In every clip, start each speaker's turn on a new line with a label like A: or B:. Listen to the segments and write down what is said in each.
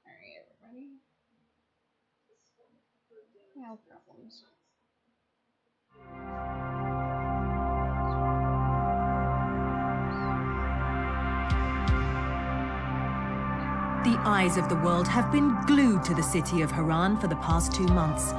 A: Sorry, everybody. No problems.
B: The eyes of the world have been glued to the city of Haran for the past 2 months.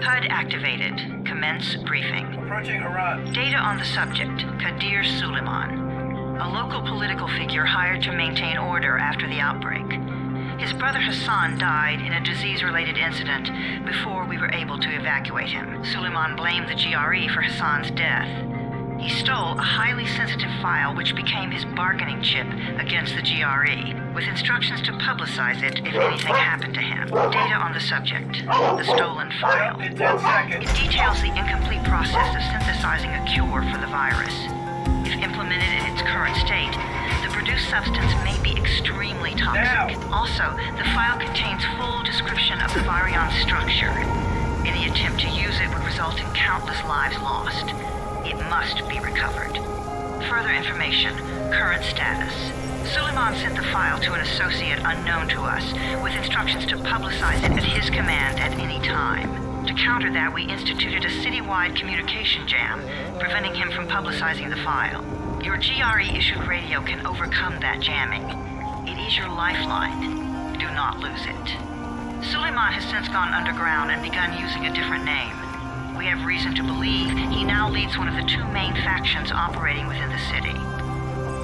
C: HUD activated. Commence briefing.
D: Approaching Haran.
C: Data on the subject, Kadir Suleiman, a local political figure hired to maintain order after the outbreak. His brother Hassan died in a disease-related incident before we were able to evacuate him. Suleiman blamed the GRE for Hassan's death. He stole a highly sensitive file which became his bargaining chip against the GRE, with instructions to publicize it if anything happened to him. Data on the subject, the stolen file.
D: In 10 seconds.
C: It details the incomplete process of synthesizing a cure for the virus. If implemented in its current state, the produced substance may be extremely toxic. Also, the file contains full description of the virion's structure. Any attempt to use it would result in countless lives lost. It must be recovered. Further information, current status. Suleiman sent the file to an associate unknown to us, with instructions to publicize it at his command at any time. To counter that, we instituted a citywide communication jam, preventing him from publicizing the file. Your GRE-issued radio can overcome that jamming. It is your lifeline. Do not lose it. Suleiman has since gone underground and begun using a different name. We have reason to believe he now leads one of the 2 main factions operating within the city.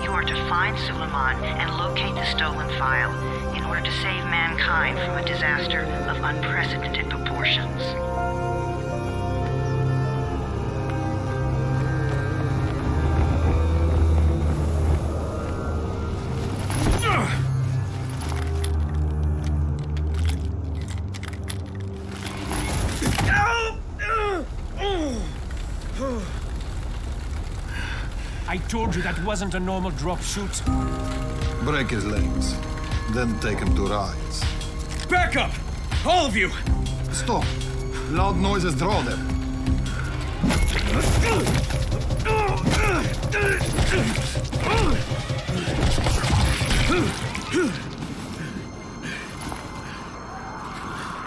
C: You are to find Suleiman and locate the stolen file in order to save mankind from a disaster of unprecedented proportions.
E: I told you that wasn't a normal drop shoot.
F: Break his legs, then take him to rise.
E: Back up! All of you!
F: Stop! Loud noises draw them.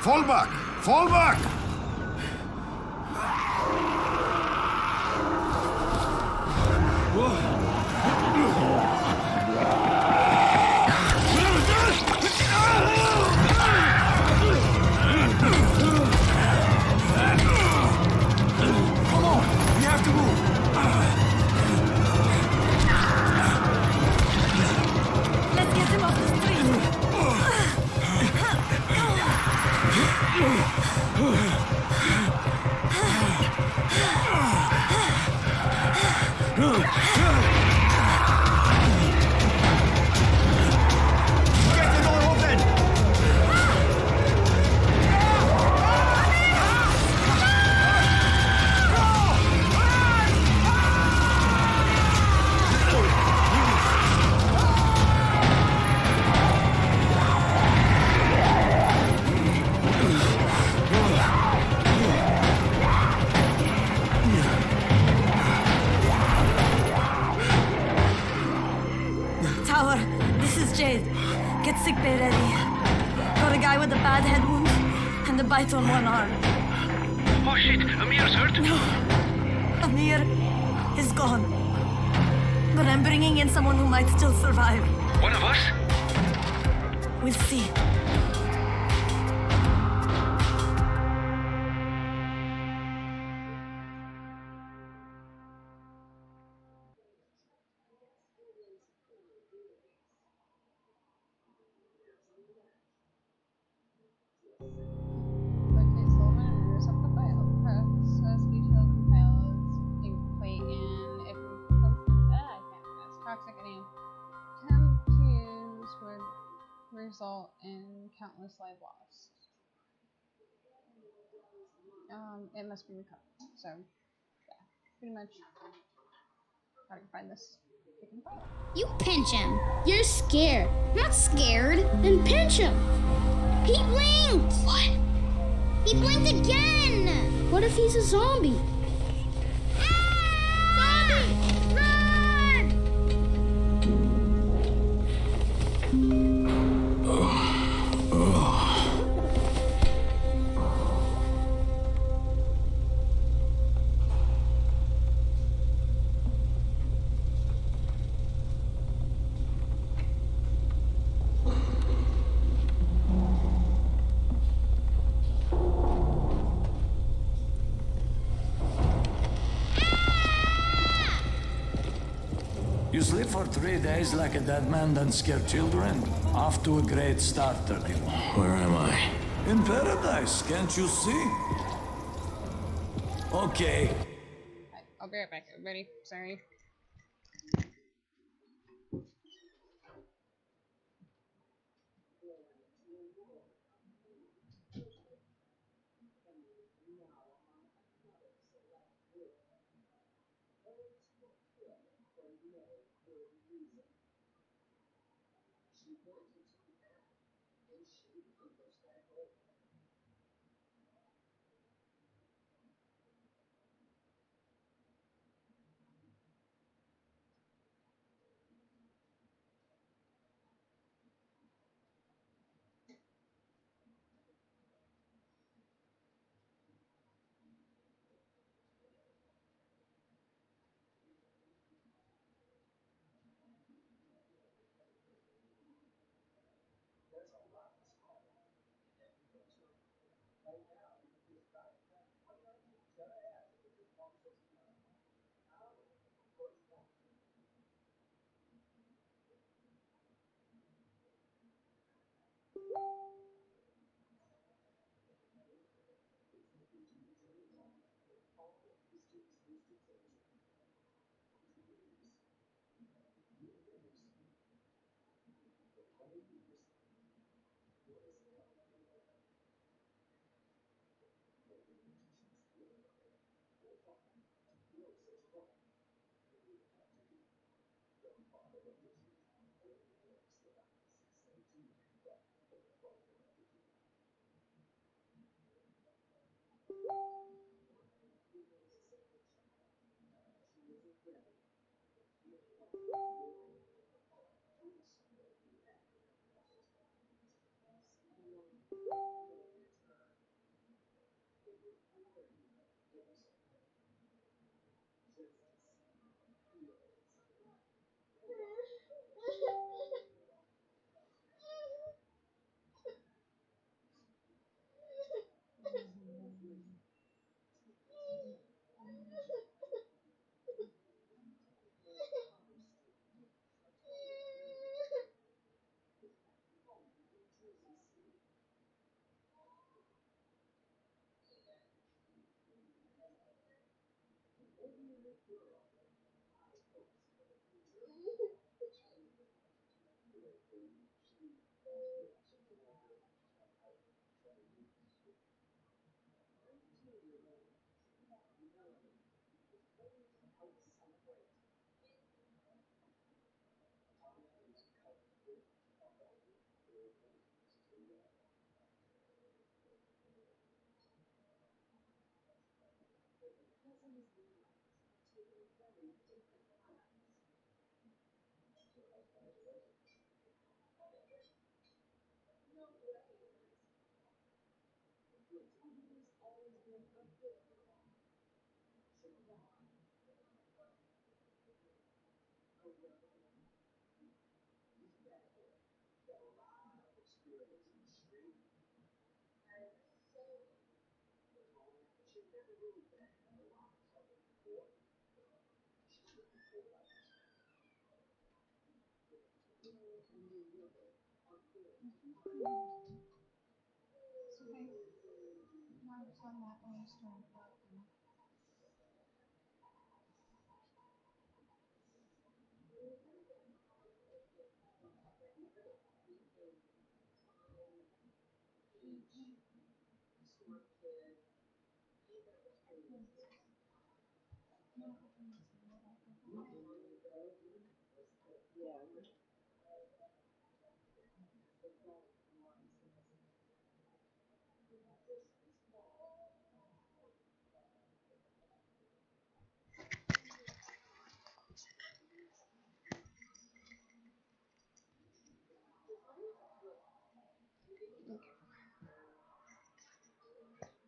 F: Fall back! Fall back!
B: Let's get him off the Tower, this is Jade. Get sickbay ready. Got a guy with a bad head wound
D: and a bite on one arm.
E: Oh shit, Amir's hurt?
D: No, Amir is gone. But I'm bringing in someone who might still survive.
E: One of us?
D: We'll see.
A: Okay, Sullivan and Moose up the file. Process detailed in files include in if I can't pronounce toxic any attempt to use would result in countless life lost. It must be recovered. So yeah, pretty much how to find this freaking file.
G: You pinch him. You're scared. Not scared. Then pinch him. He blinked. What? He blinked again. What if he's a zombie? Ah! Zombie! Run!
H: You sleep for 3 days like a dead man, then scare children? Off to a great start, 31.
I: Where am I?
H: In paradise, can't you see? Okay.
A: Alright, I'll be right back, everybody. Sorry.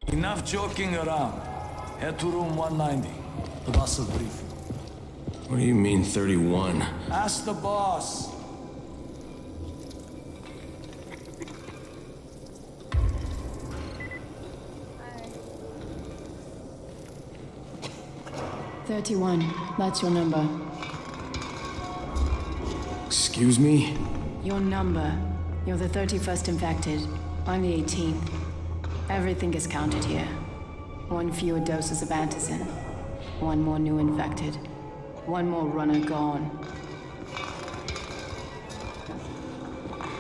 H: Enough joking around. Head to room 190. The boss will brief you.
I: What do you mean, 31?
H: Ask the boss.
A: Hi.
J: 31. That's your number.
I: Excuse me?
J: Your number. You're the 31st infected. I'm the 18th. Everything is counted here. 1 fewer doses of antizin. 1 more new infected. 1 more runner gone.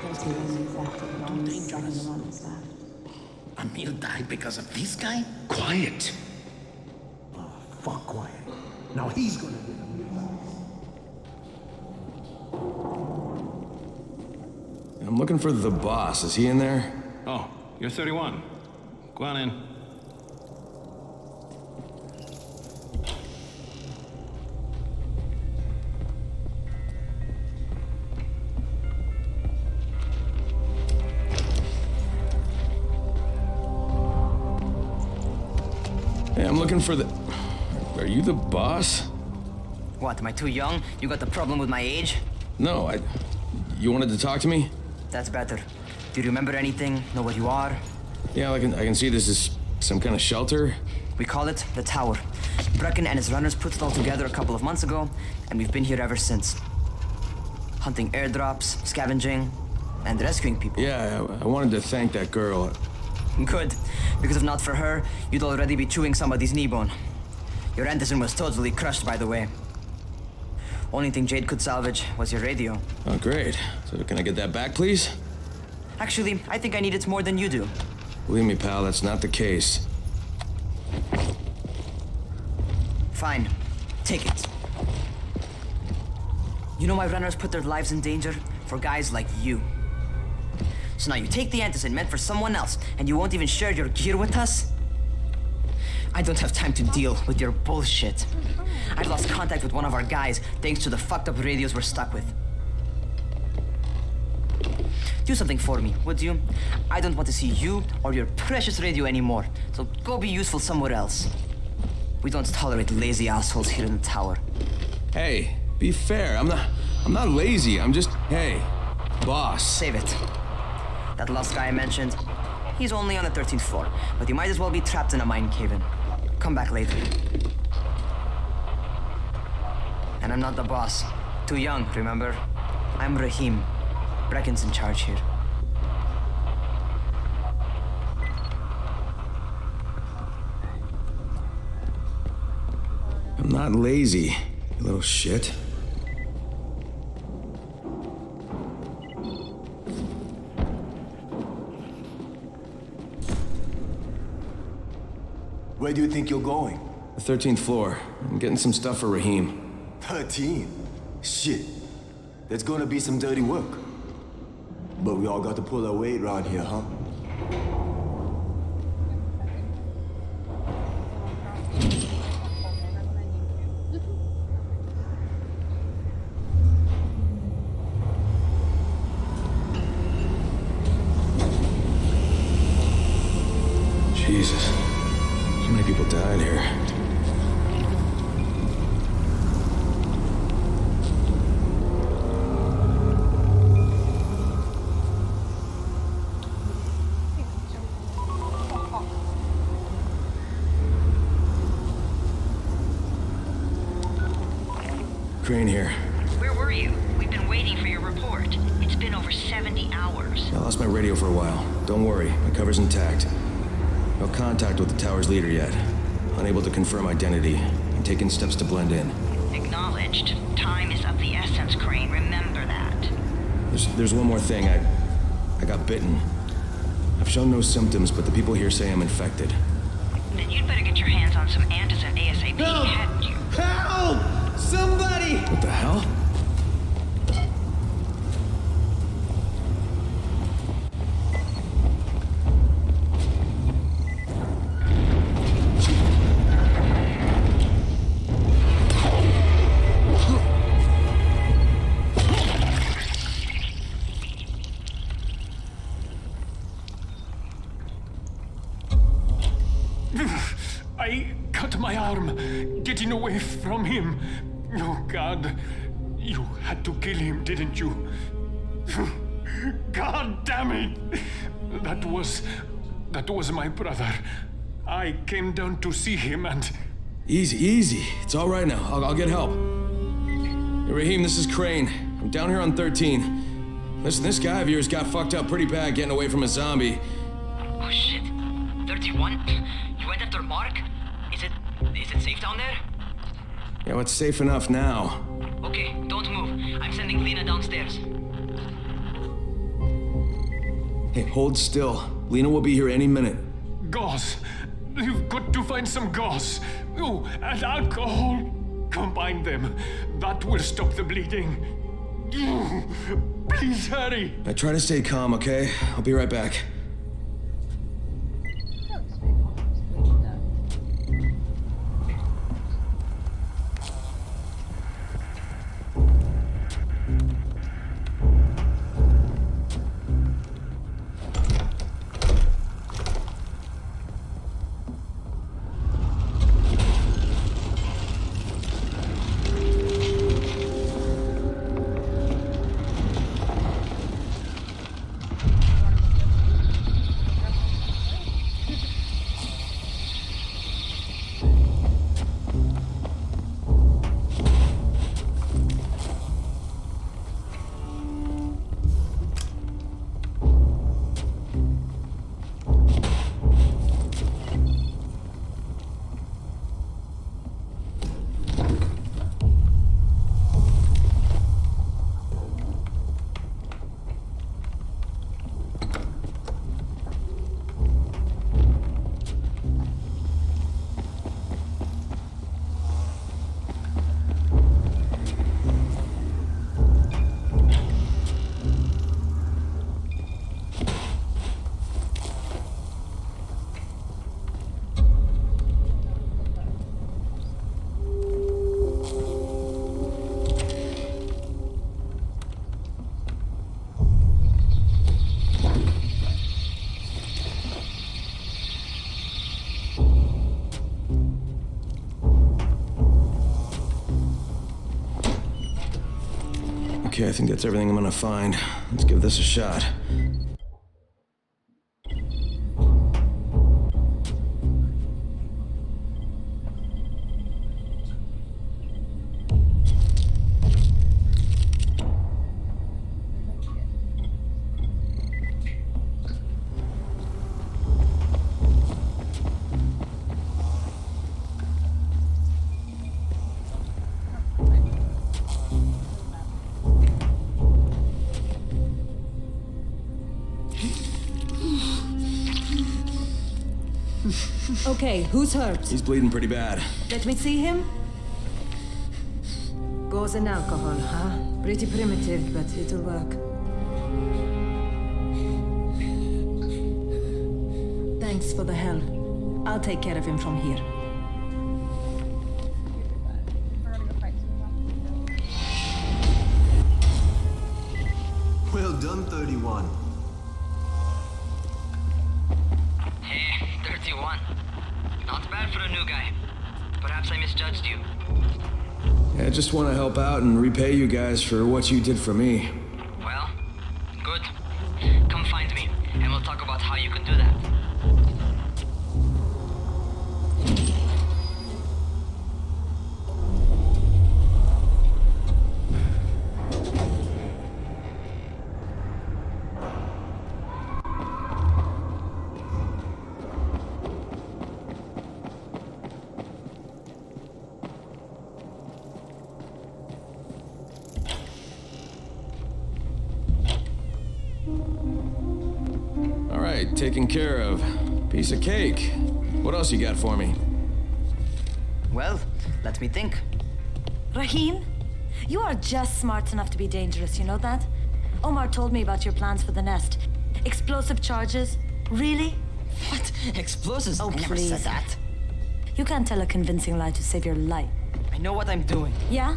J: There's the only infected and only 7 runners left.
K: Emil died because of this guy? Quiet.
L: Oh, fuck quiet. Now he's gonna get Emil back.
I: I'm looking for the boss. Is he in there?
E: Oh, you're 31. Go on in.
I: Hey, I'm looking for the... Are you the boss?
C: What, am I too young? You got the problem with my age?
I: No, You wanted to talk to me?
C: That's better. Do you remember anything? Know what you are?
I: Yeah, I can see this is some kind of shelter.
C: We call it the Tower. Brecken and his runners put it all together a couple of months ago, and we've been here ever since. Hunting airdrops, scavenging, and rescuing people.
I: Yeah, I wanted to thank that girl.
C: Good, because if not for her, you'd already be chewing somebody's knee bone. Your antizin was totally crushed, by the way. Only thing Jade could salvage was your radio.
I: Oh, great. So can I get that back, please?
C: Actually, I think I need it more than you do.
I: Believe me, pal, that's not the case.
C: Fine. Take it. You know my runners put their lives in danger for guys like you. So now you take the antizin meant for someone else, and you won't even share your gear with us? I don't have time to deal with your bullshit. I've lost contact with one of our guys thanks to the fucked up radios we're stuck with. Do something for me, would you? I don't want to see you or your precious radio anymore, so go be useful somewhere else. We don't tolerate lazy assholes here in the tower.
I: Hey, be fair. I'm not lazy. I'm just, hey, boss.
C: Save it. That last guy I mentioned, he's only on the 13th floor, but he might as well be trapped in a mine cave-in. Come back later. And I'm not the boss. Too young, remember? I'm Rahim. Brecken's in charge here.
I: I'm not lazy, you little shit.
M: Where do you think you're going?
I: The 13th floor. I'm getting some stuff for Rahim.
M: 13? Shit. There's gonna be some dirty work. But we all got to pull our weight around here, huh?
I: Jesus. How many people died here? Crane here.
C: Where were you? We've been waiting for your report. It's been over 70 hours.
I: I lost my radio for a while. Don't worry, my cover's intact. No contact with the tower's leader yet. Unable to confirm identity. I'm taking steps to blend in.
C: Acknowledged. Time is of the essence, Crane. Remember that.
I: There's one more thing. I got bitten. I've shown no symptoms, but the people here say I'm infected.
C: Then you'd better get your hands on some antizin ASAP. Hadn't you?
I: Help! Somebody! What the hell?
N: I cut my arm, getting away from him. Oh, God. You had to kill him, didn't you? God damn it! That was my brother. I came down to see him and...
I: Easy. It's all right now. I'll get help. Hey, Raheem, this is Crane. I'm down here on 13. Listen, this guy of yours got fucked up pretty bad getting away from a zombie.
O: Oh, shit. 31? You went after Mark? Is it safe down there?
I: Yeah, well, it's safe enough now.
O: Okay, don't move. I'm sending Lena downstairs.
I: Hey, hold still. Lena will be here any minute.
N: Gauze. You've got to find some gauze. Oh, and alcohol. Combine them. That will stop the bleeding. Please hurry.
I: I try to stay calm, okay? I'll be right back. Okay, I think that's everything I'm gonna find. Let's give this a shot.
B: Okay, who's hurt?
I: He's bleeding pretty bad.
B: Let me see him. Gauze and alcohol, huh? Pretty primitive, but it'll work. Thanks for the help. I'll take care of him from here.
M: Well done, 31.
O: Hey, 31. 21. Not bad for a new guy. Perhaps I misjudged you.
I: I just want to help out and repay you guys for what you did for me.
O: Well, good. Come find me, and we'll talk about how you can do that.
I: Taken care of. Piece of cake. What else you got for me?
O: Well, let me think.
D: Rahim, you are just smart enough to be dangerous, you know that? Omar told me about your plans for the nest. Explosive charges? Really?
O: What? Explosives?
D: Oh,
O: I never
D: please.
O: said that.
D: You can't tell a convincing lie to save your life.
O: I know what I'm doing.
D: Yeah?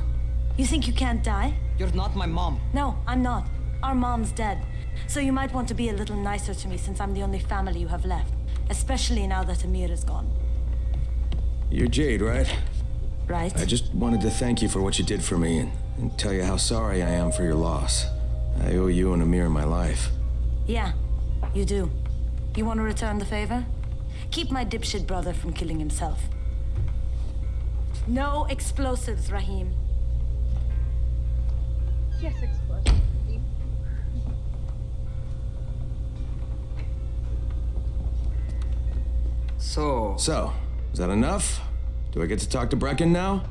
D: You think you can't die?
O: You're not my mom.
D: No, I'm not. Our mom's dead. So you might want to be a little nicer to me since I'm the only family you have left. Especially now that Amir is gone.
I: You're Jade, right?
D: Right.
I: I just wanted to thank you for what you did for me and tell you how sorry I am for your loss. I owe you and Amir my life.
D: Yeah, you do. You want to return the favor? Keep my dipshit brother from killing himself. No explosives, Rahim.
A: Yes, explosives.
I: So, is that enough? Do I get to talk to Brecken now?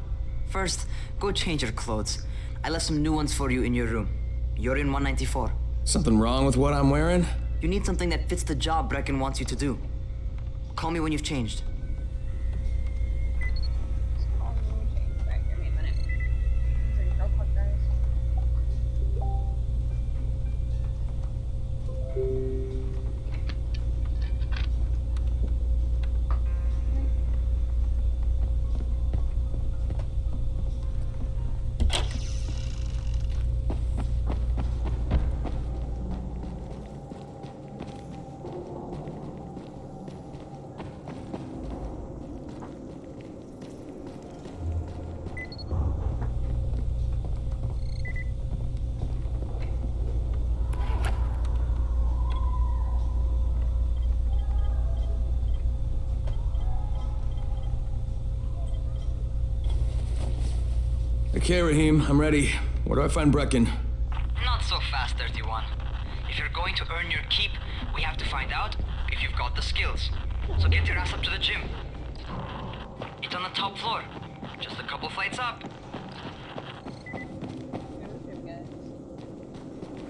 O: First, go change your clothes. I left some new ones for you in your room. You're in 194.
I: Something wrong with what I'm wearing?
O: You need something that fits the job Brecken wants you to do. Call me when you've changed.
I: Okay, Rahim, I'm ready. Where do I find Brecken?
O: Not so fast, 31. If you're going to earn your keep, we have to find out if you've got the skills. So get your ass up to the gym. It's on the top floor. Just a couple flights up.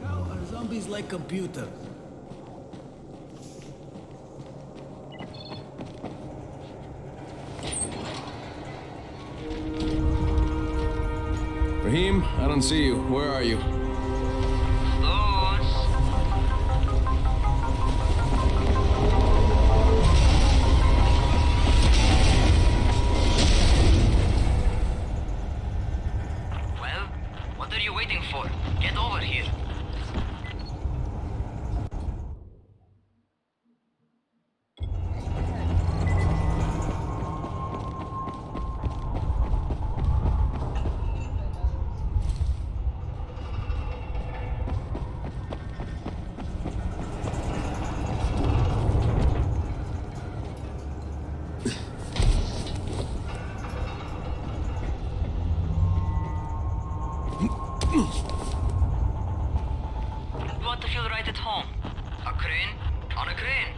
L: How are zombies like computers?
I: Rahim, I don't see you. Where are you?
O: Well, what are you waiting for? Get over here. You want to feel right at home. A crane on a crane.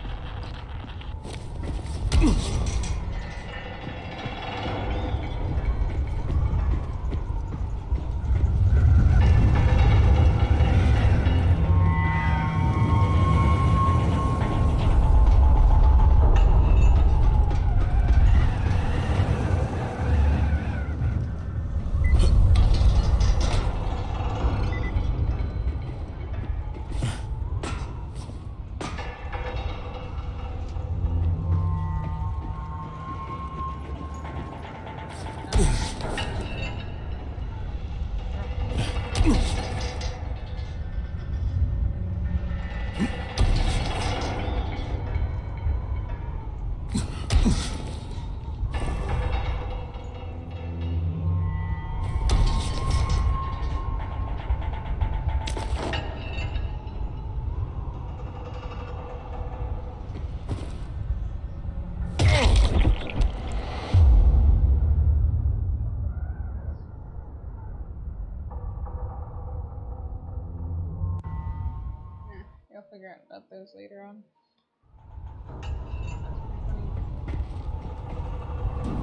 A: those later on.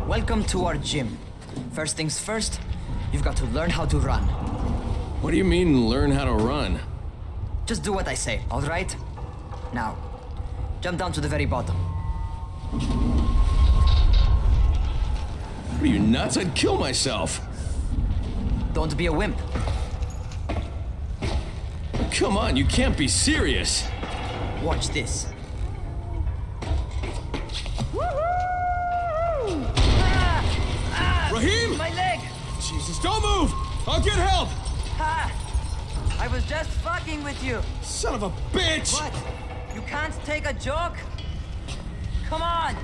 O: Welcome to our gym. First things first, you've got to learn how to run.
I: What do you mean, learn how to run?
O: Just do what I say, all right? Now, jump down to the very bottom.
I: What are you, nuts? I'd kill myself.
O: Don't be a wimp.
I: Come on, you can't be serious.
O: Watch this.
I: Raheem!
O: My leg!
I: Jesus, don't move! I'll get help!
O: Ha! I was just fucking with you.
I: Son of a bitch!
O: What? You can't take a joke? Come on!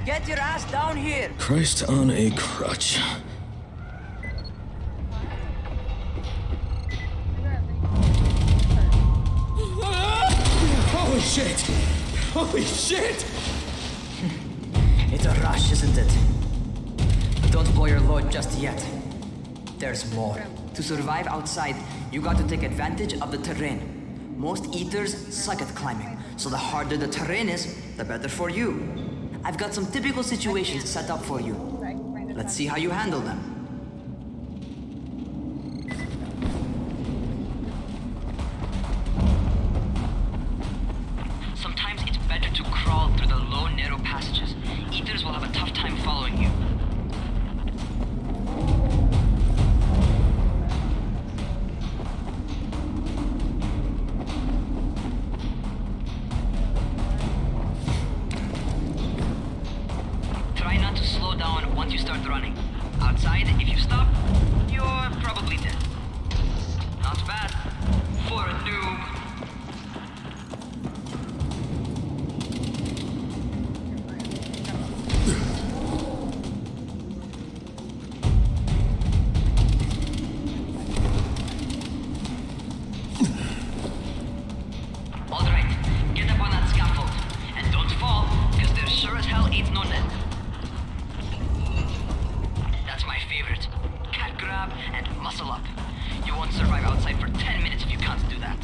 O: Get your ass down here!
I: Christ on a crutch. Holy shit! Holy shit!
O: It's a rush, isn't it? But don't blow your load just yet. There's more. To survive outside, you got to take advantage of the terrain. Most eaters suck at climbing, so the harder the terrain is, the better for you. I've got some typical situations set up for you. Let's see how you handle them. Sometimes it's better to crawl through the low, narrow passages. Eaters will have a tough time following you. Try not to slow down once you start running. Outside, if you stop, you're probably dead. Not bad for a noob. All right, get up on that scaffold. And don't fall, because there sure as hell ain't no net. That's my favorite. Cat grab and muscle up. You won't survive outside for 10 minutes if you can't do that.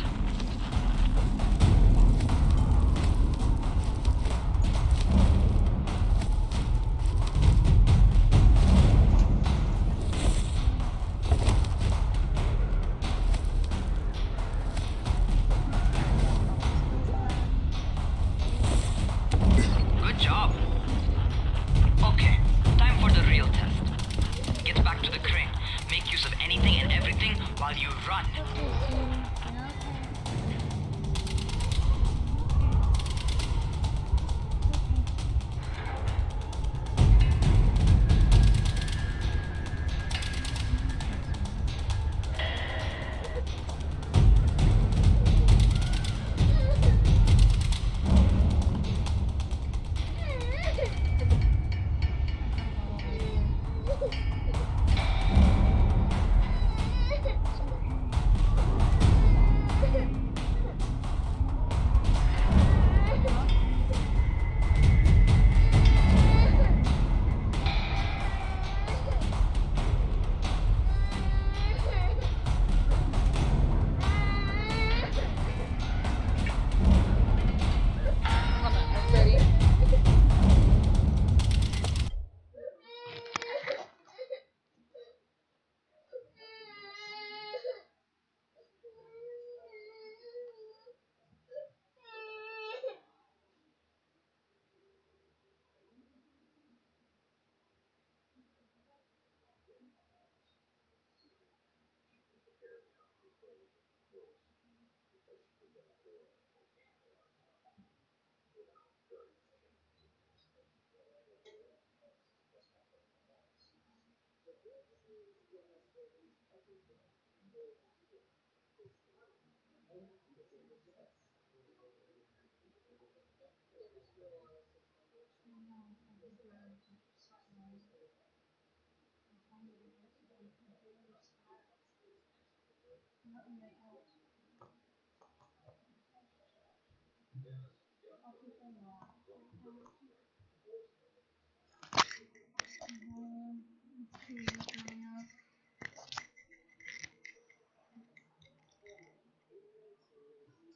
O: Good job. Okay, time for the real test. Get back to the crane. Make use of anything and everything while you run.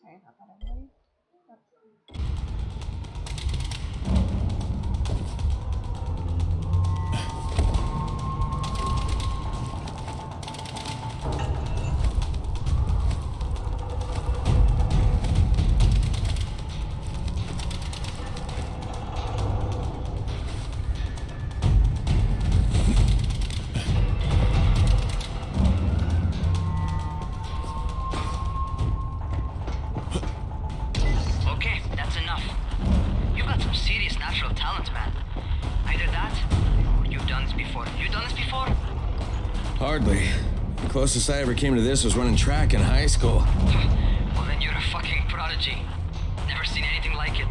A: Okay, I've got everybody.
O: natural talent, man. Either that, or you've done this before. You done this before?
I: Hardly. The closest I ever came to this was running track in high school.
O: Well, then you're a fucking prodigy. Never seen anything like it.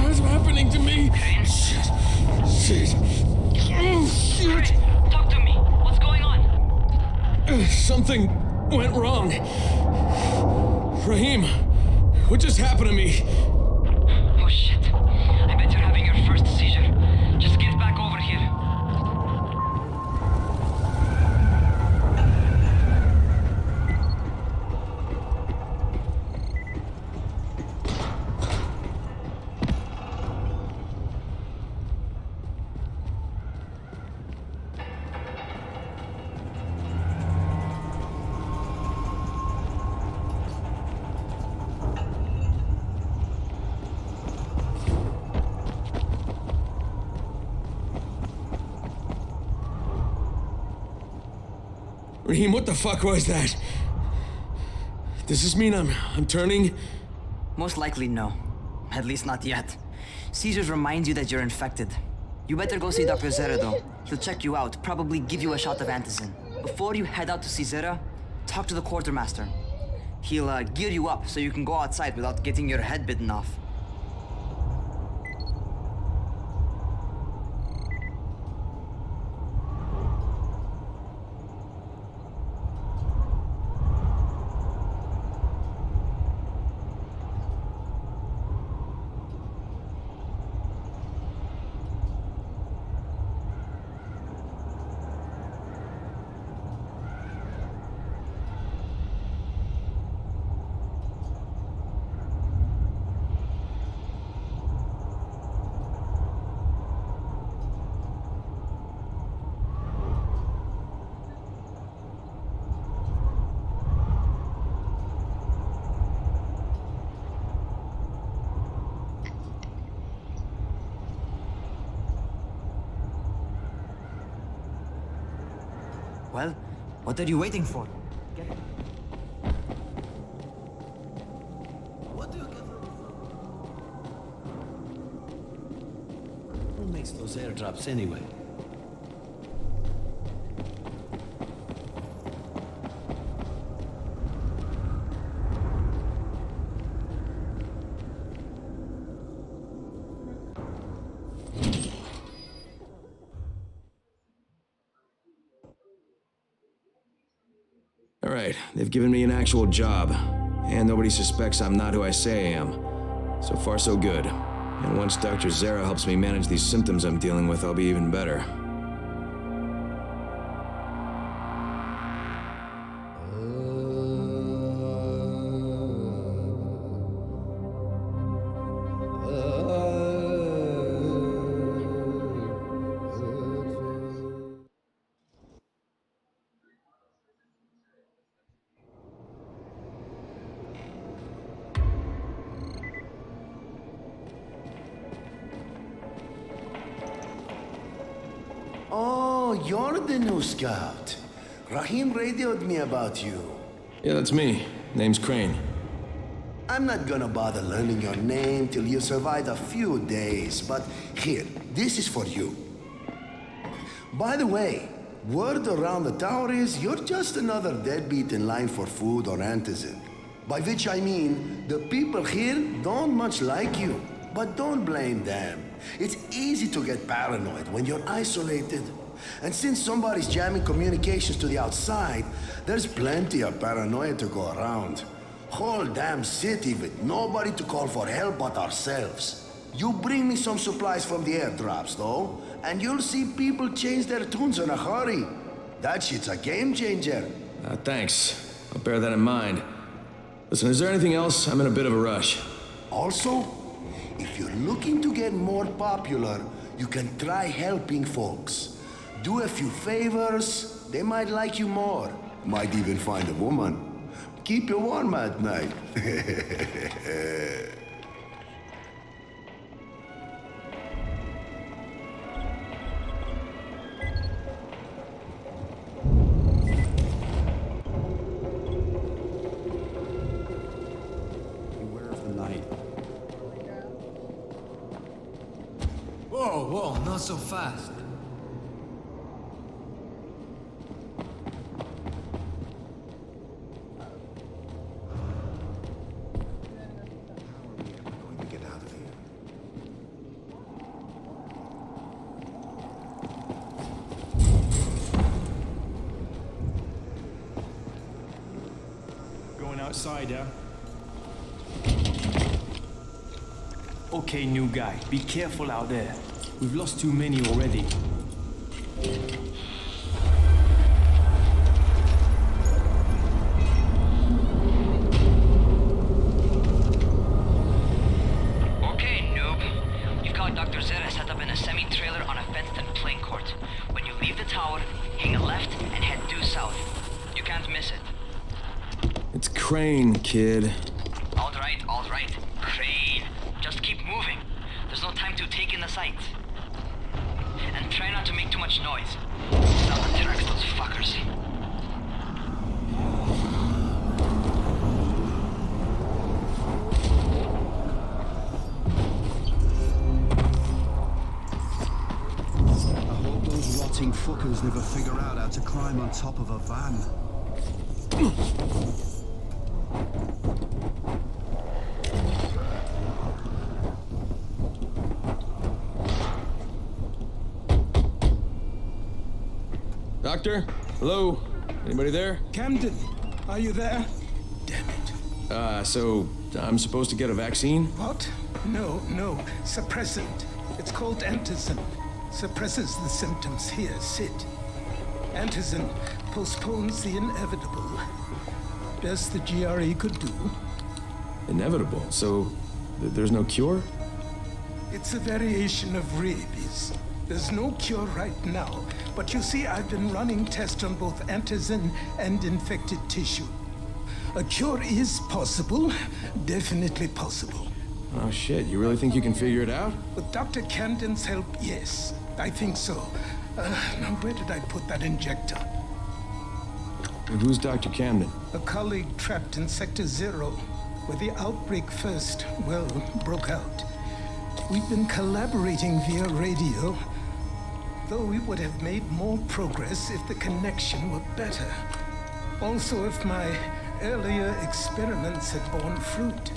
I: What's happening to me? Shit. Oh, shit.
O: Talk to me. What's going on?
I: Something went wrong. Rahim, what just happened to me?
O: Oh shit. I bet you're having your first seizure. Just get back over here.
I: Rahim, what the fuck was that? Does this mean I'm turning?
O: Most likely no. At least not yet. Seizures remind you that you're infected. You better go see Dr. Zera though. He'll check you out, probably give you a shot of antizin. Before you head out to see Zera, talk to the quartermaster. He'll gear you up so you can go outside without getting your head bitten off. Well, what are you waiting for?
L: What do you get? Who makes those airdrops anyway?
I: All right, they've given me an actual job, and nobody suspects I'm not who I say I am. So far, so good. And once Dr. Zera helps me manage these symptoms I'm dealing with, I'll be even better.
L: Oh, you're the new scout. Rahim radioed me about you.
I: Yeah, that's me. Name's Crane.
P: I'm not gonna bother learning your name till you survived a few days, but here, this is for you. By the way, word around the tower is you're just another deadbeat in line for food or antizin. By which I mean, the people here don't much like you, but don't blame them. It's easy to get paranoid when you're isolated. And since somebody's jamming communications to the outside, there's plenty of paranoia to go around. Whole damn city with nobody to call for help but ourselves. You bring me some supplies from the airdrops, though, and you'll see people change their tunes in a hurry. That shit's a game changer.
I: Thanks. I'll bear that in mind. Listen, is there anything else? I'm in a bit of a rush.
P: Also, if you're looking to get more popular, you can try helping folks. Do a few favors, they might like you more. Might even find a woman. Keep you warm at night.
L: Beware of the night.
Q: Whoa, whoa, not so fast.
R: Outside, huh? Okay, new guy, be careful out there. We've lost too many already.
O: Okay, noob. You've got Dr. Zera set up in a semi-trailer on a fenced-in playing court. When you leave the tower, hang a left and head due south. You can't miss it.
I: It's Crane, kid.
O: All right. Crane. Just keep moving. There's no time to take in the sights. And try not to make too much noise. That attracts those fuckers.
L: I hope those rotting fuckers never figure out how to climb on top of a van.
I: Doctor? Hello? Anybody there?
S: Camden, are you there?
I: So I'm supposed to get a vaccine?
S: What? No. Suppressant. It's called antizin. Suppresses the symptoms. Here, sit. Antizin postpones the inevitable. Best the GRE could do.
I: Inevitable? So there's no cure?
S: It's a variation of rabies. There's no cure right now, but you see, I've been running tests on both antizin and infected tissue. A cure is possible, definitely possible.
I: Oh shit, you really think you can figure it out?
S: With Dr. Camden's help, yes, I think so. Now where did I put that injector?
I: And who's Dr. Camden?
S: A colleague trapped in Sector 0, where the outbreak first, well, broke out. We've been collaborating via radio, though we would have made more progress if the connection were better. Also, if my earlier experiments had borne fruit.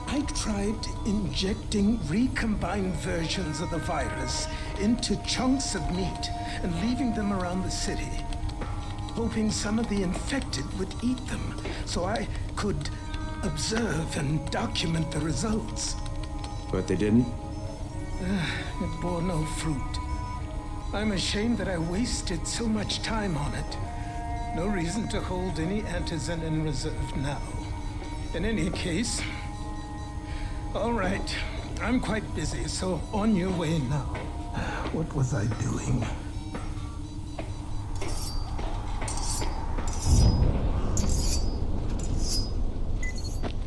S: I tried injecting recombined versions of the virus into chunks of meat and leaving them around the city, hoping some of the infected would eat them so I could observe and document the results.
I: But they didn't?
S: It bore no fruit. I'm ashamed that I wasted so much time on it. No reason to hold any antizin in reserve now. In any case, all right, I'm quite busy, so on your way now. What was I doing?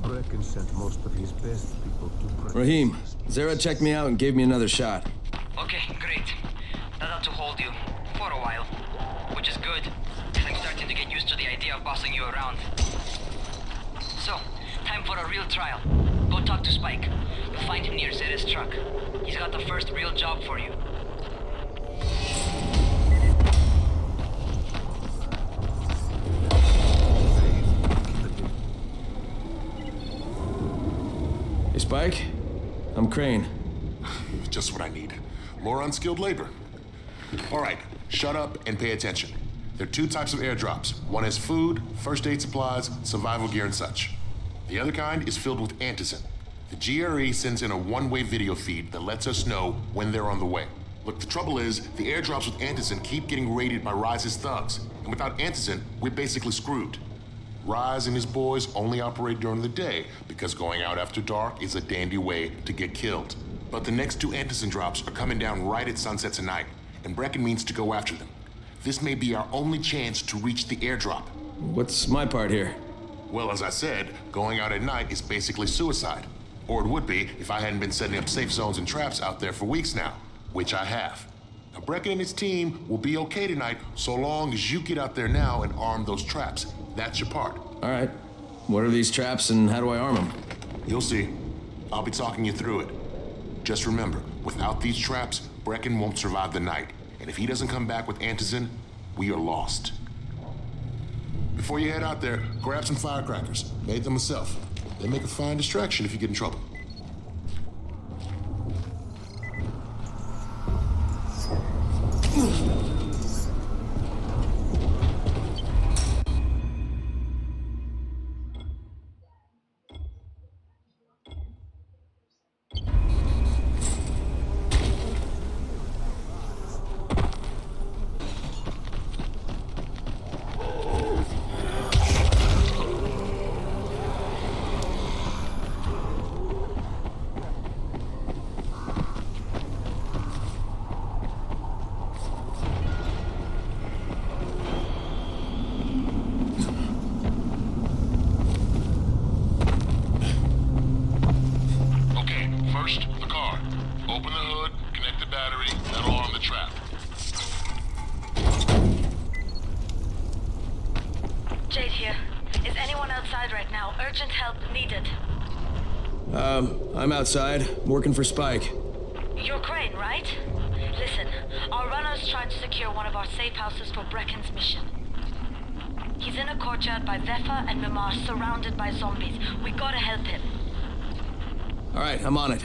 L: Brecken sent most of his best people to
I: Rahim, Zera checked me out and gave me another shot.
O: Okay, great. That ought to hold you. For a while. Which is good, because I'm starting to get used to the idea of bossing you around. So, time for a real trial. Go talk to Spike. You'll find him near Zeta's truck. He's got the first real job for you.
I: Hey, Spike. I'm Crane.
Q: Just what I need. More unskilled labor. All right, shut up and pay attention. There are two types of airdrops. One is food, first aid supplies, survival gear, and such. The other kind is filled with antizin. The GRE sends in a one-way video feed that lets us know when they're on the way. Look, the trouble is, the airdrops with antizin keep getting raided by Rise's thugs. And without antizin, we're basically screwed. Rise and his boys only operate during the day because going out after dark is a dandy way to get killed. But the next two antizin drops are coming down right at sunset tonight, and Brecken means to go after them. This may be our only chance to reach the airdrop.
I: What's my part here?
Q: Well, as I said, going out at night is basically suicide. Or it would be if I hadn't been setting up safe zones and traps out there for weeks now, which I have. Now, Brecken and his team will be okay tonight so long as you get out there now and arm those traps. That's your part.
I: All right. What are these traps and how do I arm them?
Q: You'll see. I'll be talking you through it. Just remember, without these traps, Brecken won't survive the night. And if he doesn't come back with antizin, we are lost. Before you head out there, grab some firecrackers. Made them myself. They make a fine distraction if you get in trouble.
I: I'm outside, working for Spike.
D: You're Crane, right? Listen, our runner's trying to secure one of our safe houses for Brecken's mission. He's in a courtyard by Vefa and Mimar, surrounded by zombies. We gotta help him.
I: All right, I'm on it.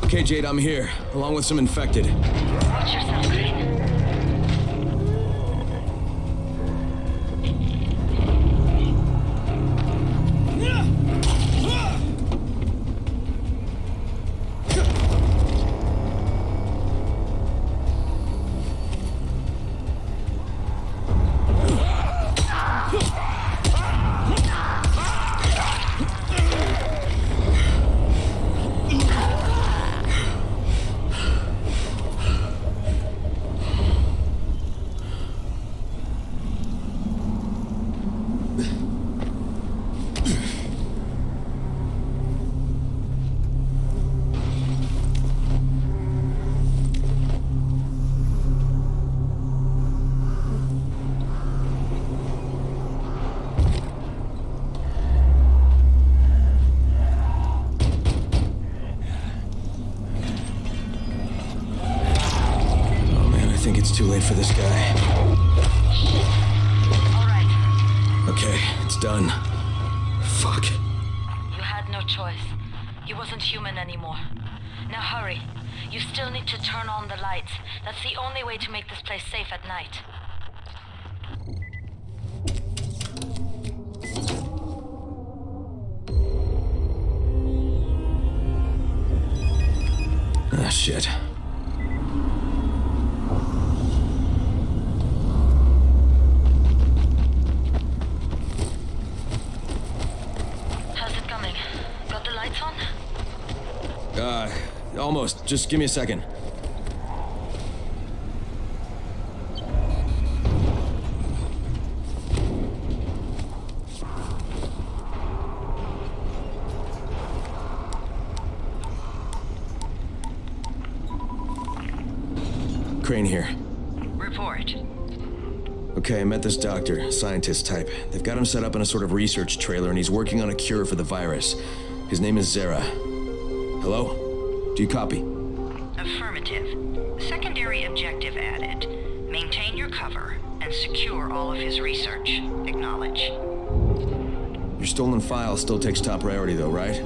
I: Okay, Jade, I'm here, along with some infected.
D: Watch yourself, Crane.
I: for this guy.
D: All right.
I: Okay, it's done. Fuck.
D: You had no choice. He wasn't human anymore. Now hurry. You still need to turn on the lights. That's the only way to make this place safe at night.
I: Ah, shit.
D: How's it coming? Got the lights on?
I: Almost. Just give me a second. Crane here.
C: Report.
I: Okay, I met this doctor, scientist type. They've got him set up in a sort of research trailer, and he's working on a cure for the virus. His name is Zera. Hello? Do you copy?
C: Affirmative. Secondary objective added. Maintain your cover and secure all of his research. Acknowledge.
I: Your stolen file still takes top priority, though, right?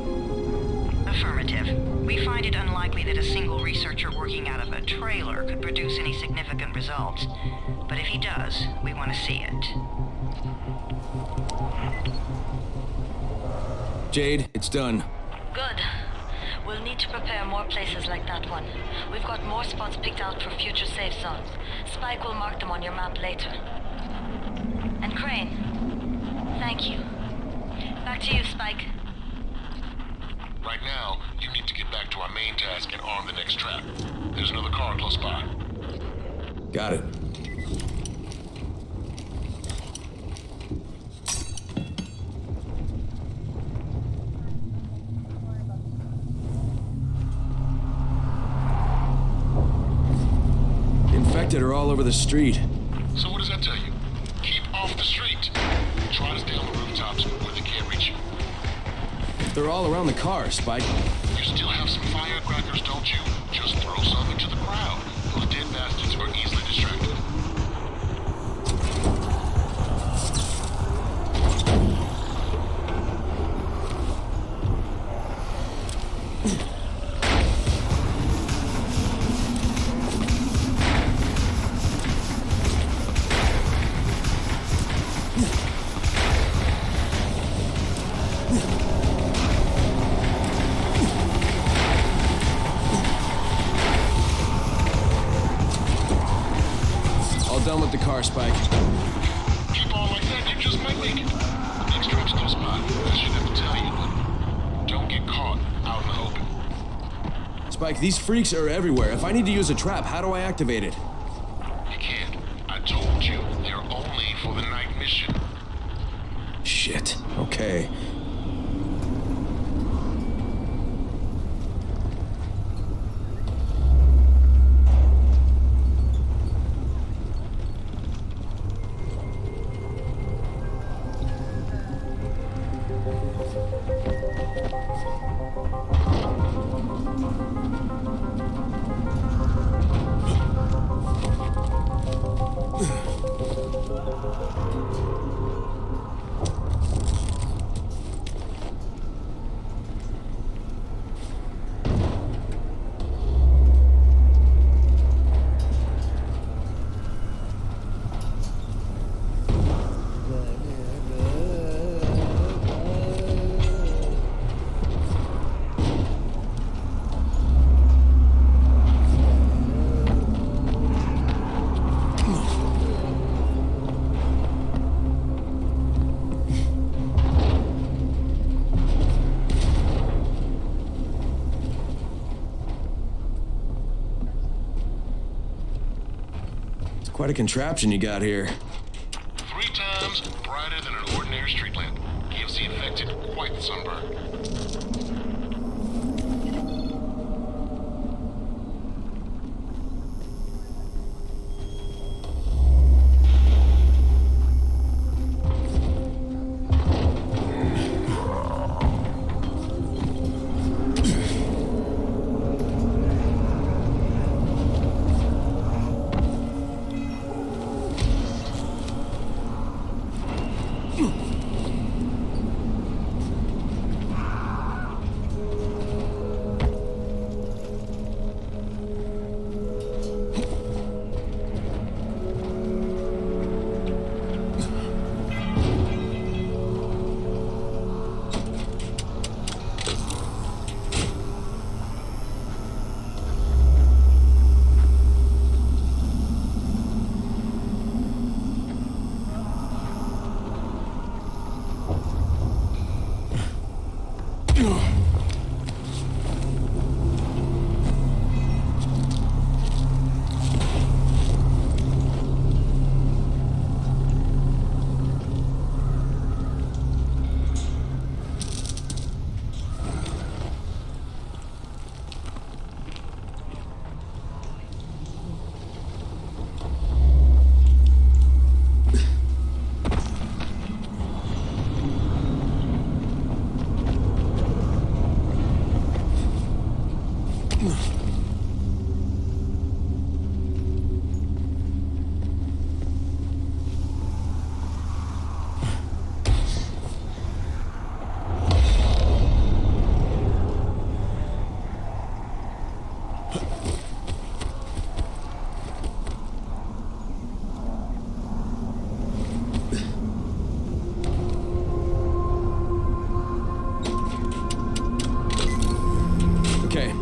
C: Affirmative. We find it unlikely that a single researcher working out of a trailer could produce any significant results. But if he does, we want to see it.
I: Jade, it's done.
D: Good. We'll need to prepare more places like that one. We've got more spots picked out for future safe zones. Spike will mark them on your map later. And Crane, thank you. Back to you, Spike.
Q: Right now, you need to get back to our main task and arm the next trap. There's another car close by.
I: Got it. Infected are all over the street.
Q: So what does that tell you? Keep off the street. Try to stay on the rooftops where they can't reach you.
I: They're all around the car, Spike.
Q: You still have some firecrackers, don't you? Just throw some into the crowd. Those dead bastards are easily distracted.
I: Done with the car, Spike.
Q: Keep on like that, you just might make it. The next trap's close by. I should have to tell you, but don't get caught out in the open.
I: Spike, these freaks are everywhere. If I need to use a trap, how do I activate it?
Q: You can't. I told you, they're only for the night mission.
I: Shit. Okay. Quite a contraption you got here.
Q: 3 times brighter than an ordinary street lamp. Gives the infected quite the sunburn.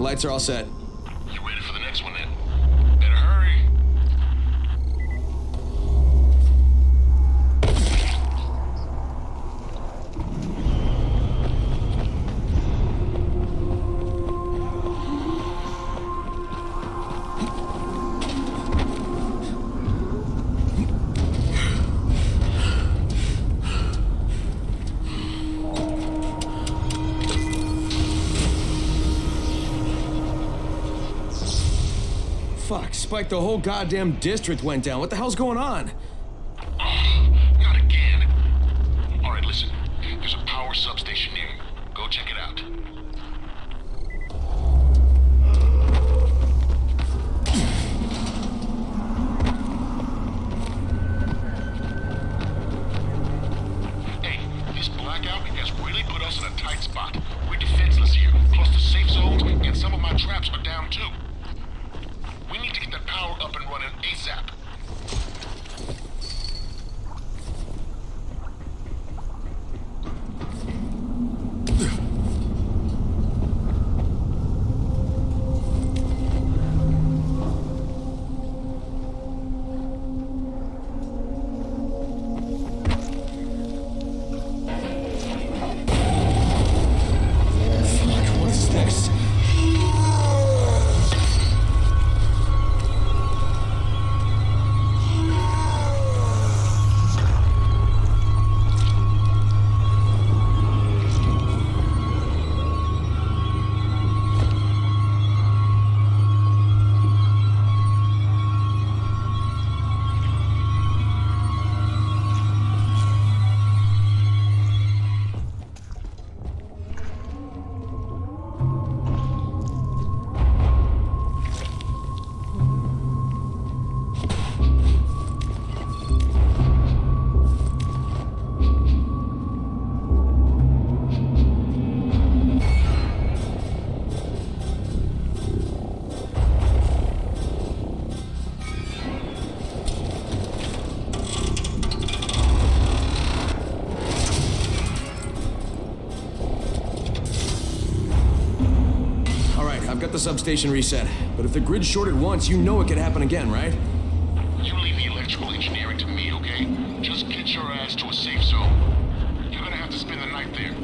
I: Lights are all set.
Q: You ready for the next one then? Better hurry.
I: Fuck, Spike, the whole goddamn district went down. What the hell's going on?
Q: Not again. All right, listen. There's a power substation near you. Go check it out. Hey, this blackout has really put us in a tight spot. We're defenseless here. Plus the safe zones and some of my traps are down too. We need to get that power up and running ASAP.
I: What's next? I've got the substation reset, but if the grid's shorted once, you know it could happen again, right?
Q: You leave the electrical engineering to me, okay? Just get your ass to a safe zone. You're gonna have to spend the night there.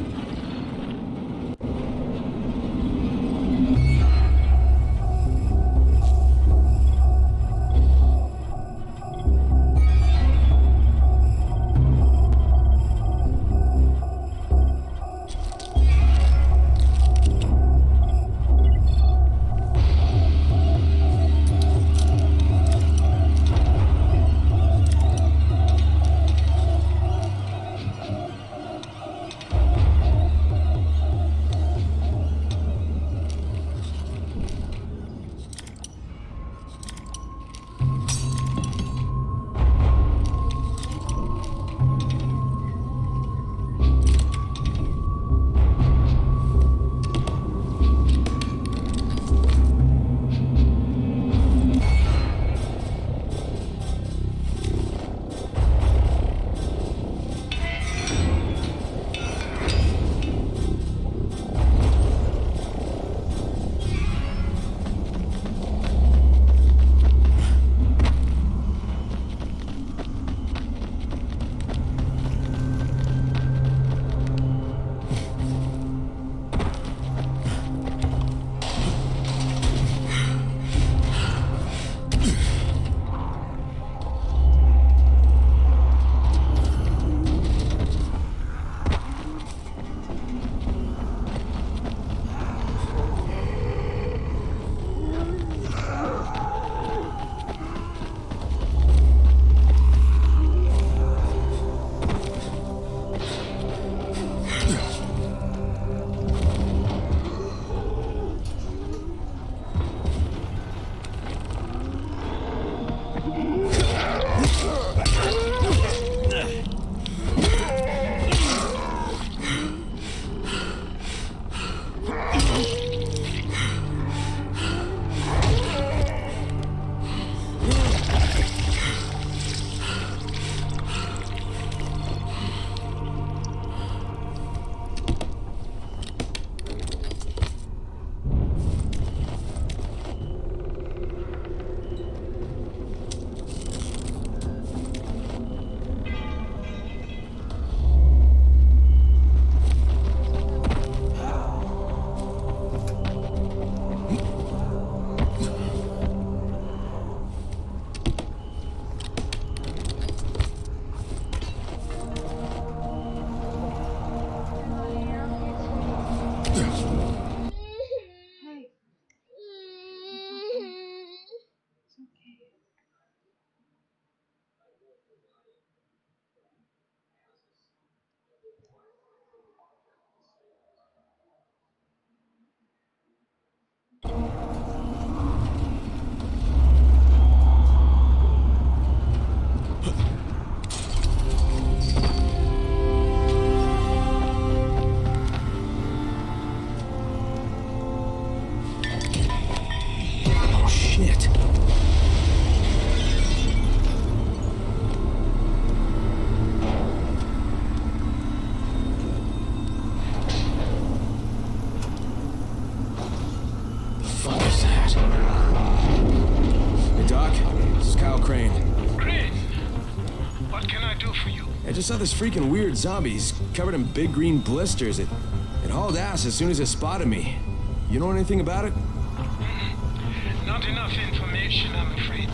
I: just saw this freaking weird zombie. He's covered in big green blisters. It hauled ass as soon as it spotted me. You know anything about it?
S: Not enough information, I'm afraid.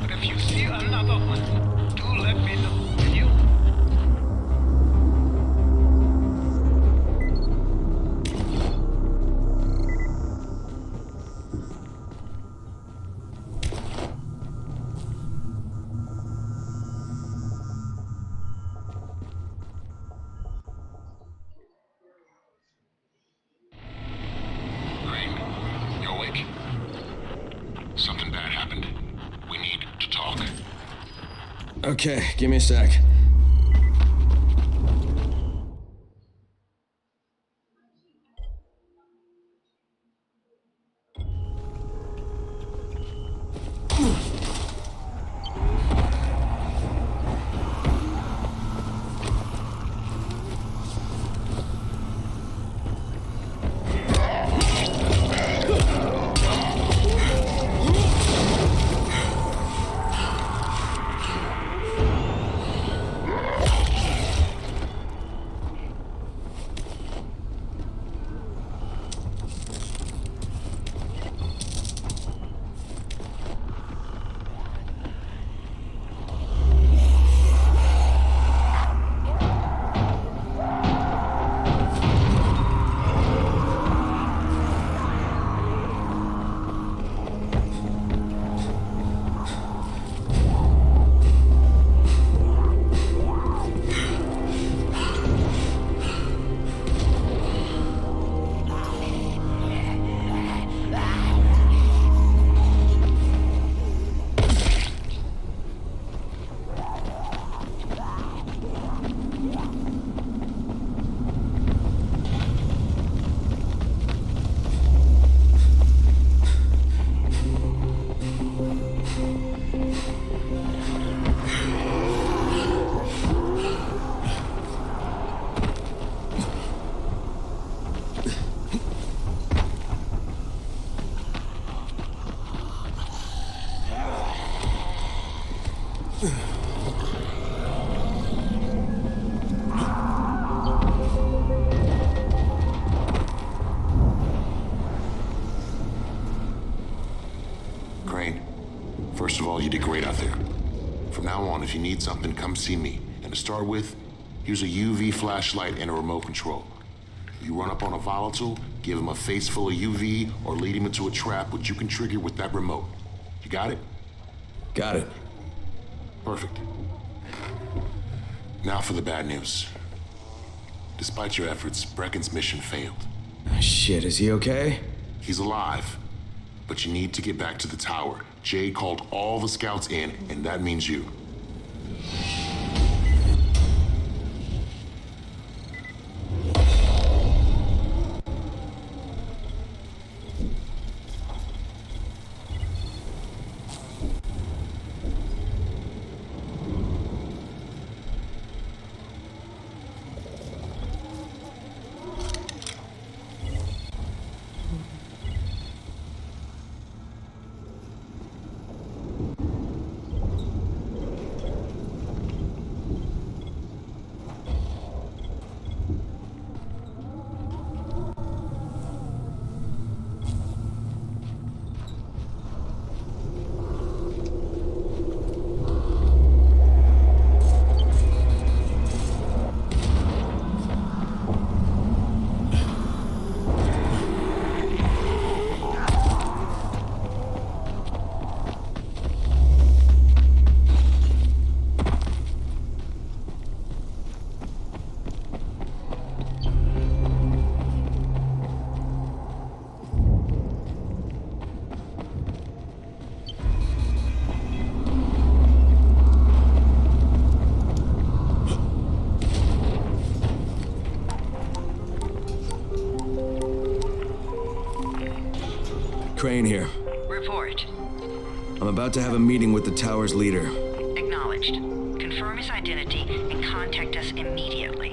S: But if you see another one, do let me know, will you?
Q: Crane, you awake? Something bad happened. We need to talk.
I: Okay, give me a sec.
Q: Crane, first of all, you did great out there. From now on, if you need something, come see me. And to start with, use a UV flashlight and a remote control. If you run up on a volatile, give him a face full of UV or lead him into a trap which you can trigger with that remote. You got it?
I: Got it.
Q: Perfect. Now for the bad news. Despite your efforts, Brecken's mission failed.
I: Shit, is he okay?
Q: He's alive, but you need to get back to the tower. Jade called all the scouts in, and that means you.
I: Crane here.
C: Report.
I: I'm about to have a meeting with the tower's leader.
C: Acknowledged. Confirm his identity and contact us immediately.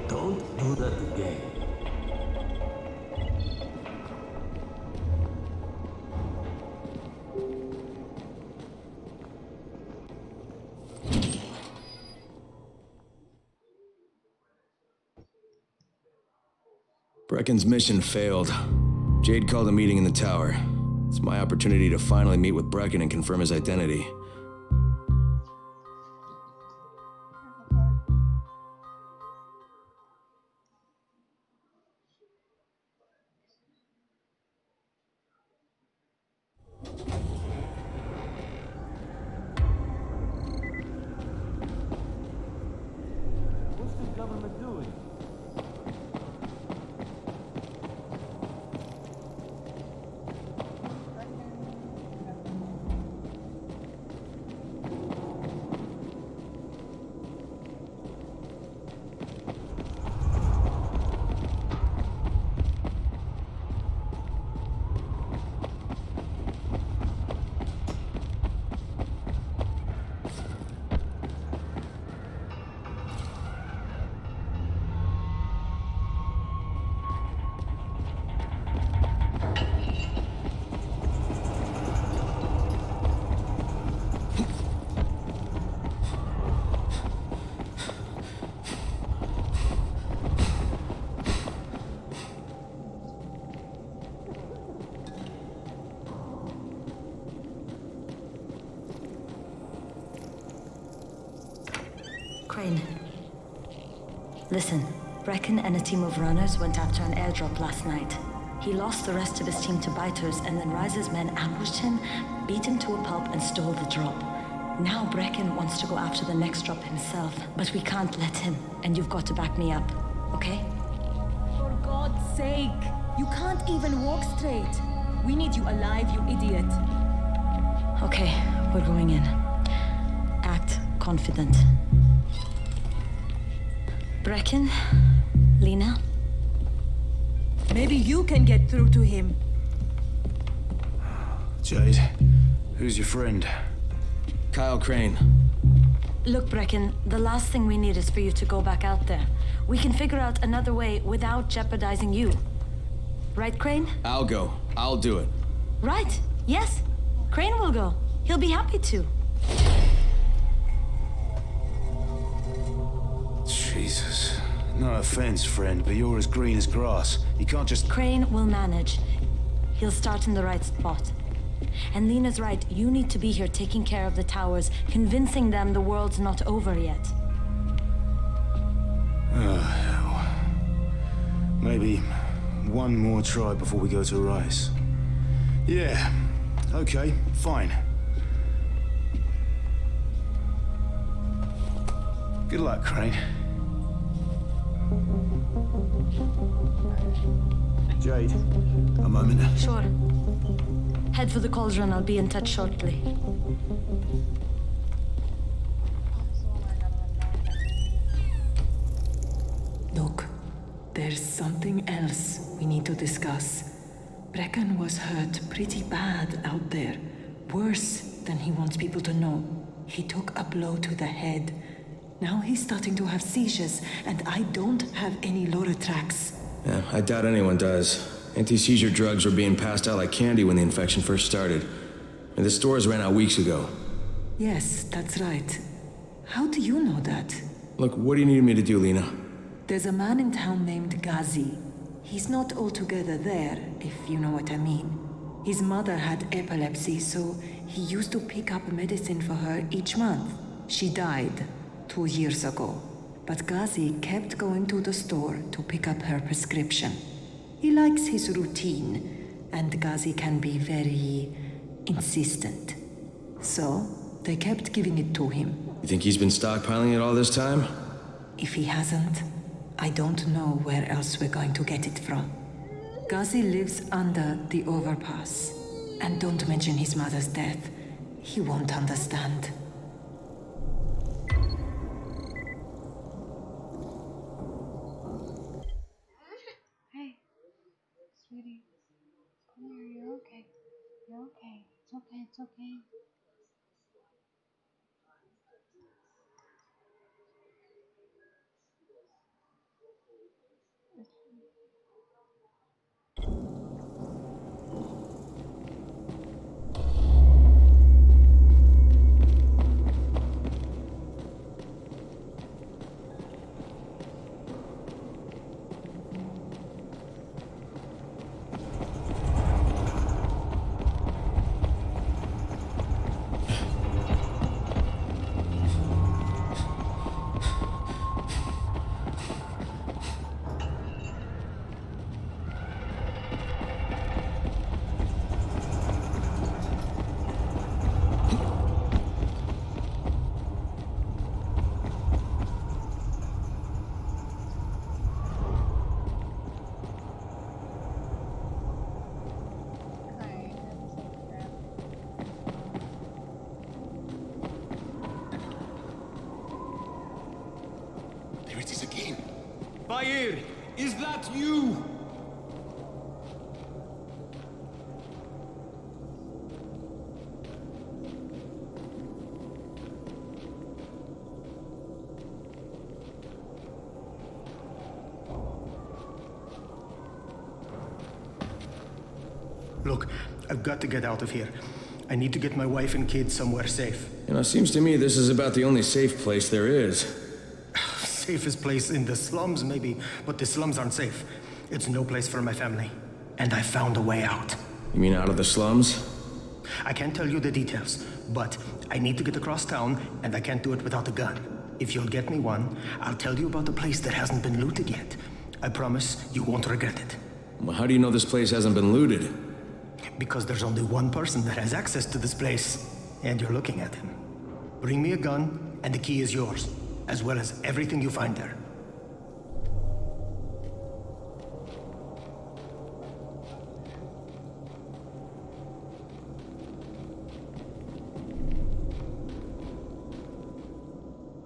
K: Don't do that again.
I: Brecken's mission failed. Jade called a meeting in the tower. It's my opportunity to finally meet with Brecken and confirm his identity.
K: What's the government doing?
D: Crane. Listen, Brecken and a team of runners went after an airdrop last night. He lost the rest of his team to biters, and then Rise's men ambushed him, beat him to a pulp, and stole the drop. Now Brecken wants to go after the next drop himself, but we can't let him, and you've got to back me up, okay?
B: For God's sake! You can't even walk straight! We need you alive, you idiot!
D: Okay, we're going in. Act confident. Brecken? Lena?
B: Maybe you can get through to him.
I: Jade, who's your friend? Kyle Crane.
D: Look, Brecken, the last thing we need is for you to go back out there. We can figure out another way without jeopardizing you. Right, Crane?
I: I'll go. I'll do it.
D: Right. Yes. Crane will go. He'll be happy to.
T: Jesus. No offense, friend, but you're as green as grass. You can't just...
D: Crane will manage. He'll start in the right spot. And Lena's right, you need to be here taking care of the towers, convincing them the world's not over yet.
T: Oh, hell. Maybe one more try before we go to Rice. Yeah, okay, fine. Good luck, Crane. Jade, a moment.
D: Sure. Head for the cauldron. I'll be in touch shortly.
J: Look, there's something else we need to discuss.
B: Brecken was hurt pretty bad out there. Worse than he wants people to know. He took a blow to the head. Now he's starting to have seizures, and I don't have any Loratrax.
I: Yeah, I doubt anyone does. Anti-seizure drugs were being passed out like candy when the infection first started. And the stores ran out weeks ago.
B: Yes, that's right. How do you know that?
I: Look, what do you need me to do, Lena?
B: There's a man in town named Ghazi. He's not altogether there, if you know what I mean. His mother had epilepsy, so he used to pick up medicine for her each month. She died 2 years ago, but Ghazi kept going to the store to pick up her prescription. He likes his routine, and Ghazi can be very insistent. So, they kept giving it to him.
I: You think he's been stockpiling it all this time?
B: If he hasn't, I don't know where else we're going to get it from. Ghazi lives under the overpass. And don't mention his mother's death. He won't understand.
A: Hey, sweetie. Come here, you're okay. You're okay. It's okay, it's okay.
R: Bayer, is that you?
L: Look, I've got to get out of here. I need to get my wife and kids somewhere safe.
I: You know, it seems to me this is about the only safe place there is.
L: Safest place in the slums, maybe, but the slums aren't safe. It's no place for my family. And I found a way out.
I: You mean out of the slums?
L: I can't tell you the details, but I need to get across town, and I can't do it without a gun. If you'll get me one, I'll tell you about a place that hasn't been looted yet. I promise you won't regret it.
I: Well, how do you know this place hasn't been looted?
L: Because there's only one person that has access to this place, and you're looking at him. Bring me a gun, and the key is yours, as well as everything you find there.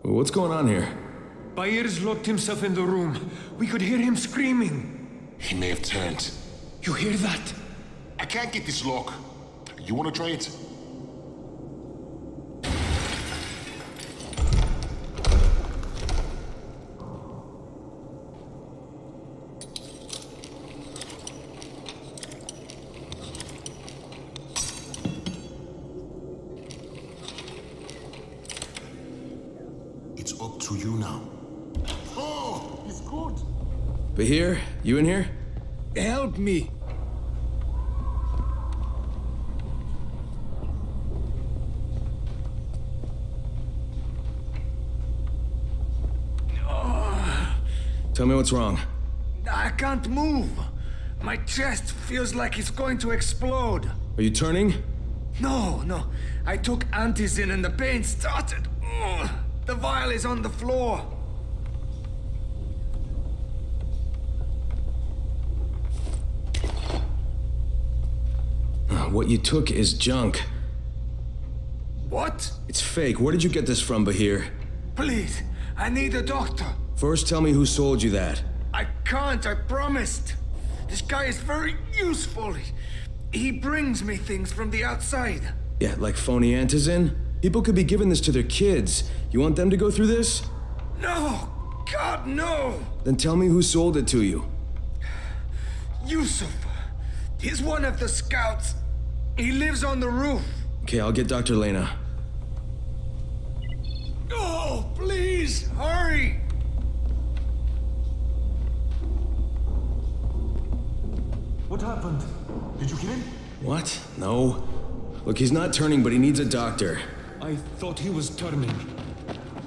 I: What's going on here?
N: Bayer's locked himself in the room. We could hear him screaming.
Q: He may have turned.
N: You hear that?
Q: I can't get this lock. You want to try it? It's up to you now. Oh, he's good.
I: Bahir, you in here?
R: Help me!
I: Tell me what's wrong.
R: I can't move. My chest feels like it's going to explode.
I: Are you turning?
R: No. I took antizin and the pain started. Ugh. The vial is on the floor.
I: What you took is junk.
R: What?
I: It's fake. Where did you get this from, Bahir?
R: Please, I need a doctor.
I: First, tell me who sold you that.
R: I can't, I promised. This guy is very useful. He brings me things from the outside.
I: Yeah, like phony antizin? People could be giving this to their kids. You want them to go through this?
R: No! God, no!
I: Then tell me who sold it to you.
R: Yusuf. He's one of the scouts. He lives on the roof.
I: Okay, I'll get Dr. Lena.
R: Oh, please, hurry!
T: What happened? Did you kill him?
I: What? No. Look, he's not turning, but he needs a doctor.
T: I thought he was turning.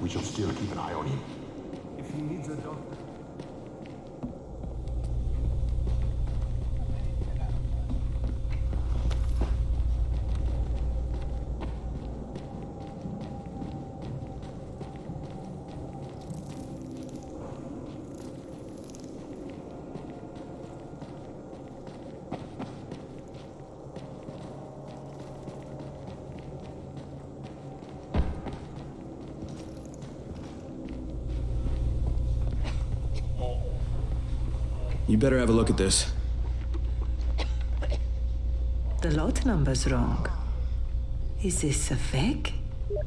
T: We should still keep an eye on him.
R: If he needs a doctor...
I: You better have a look at this.
B: The lot number's wrong. Is this a fake?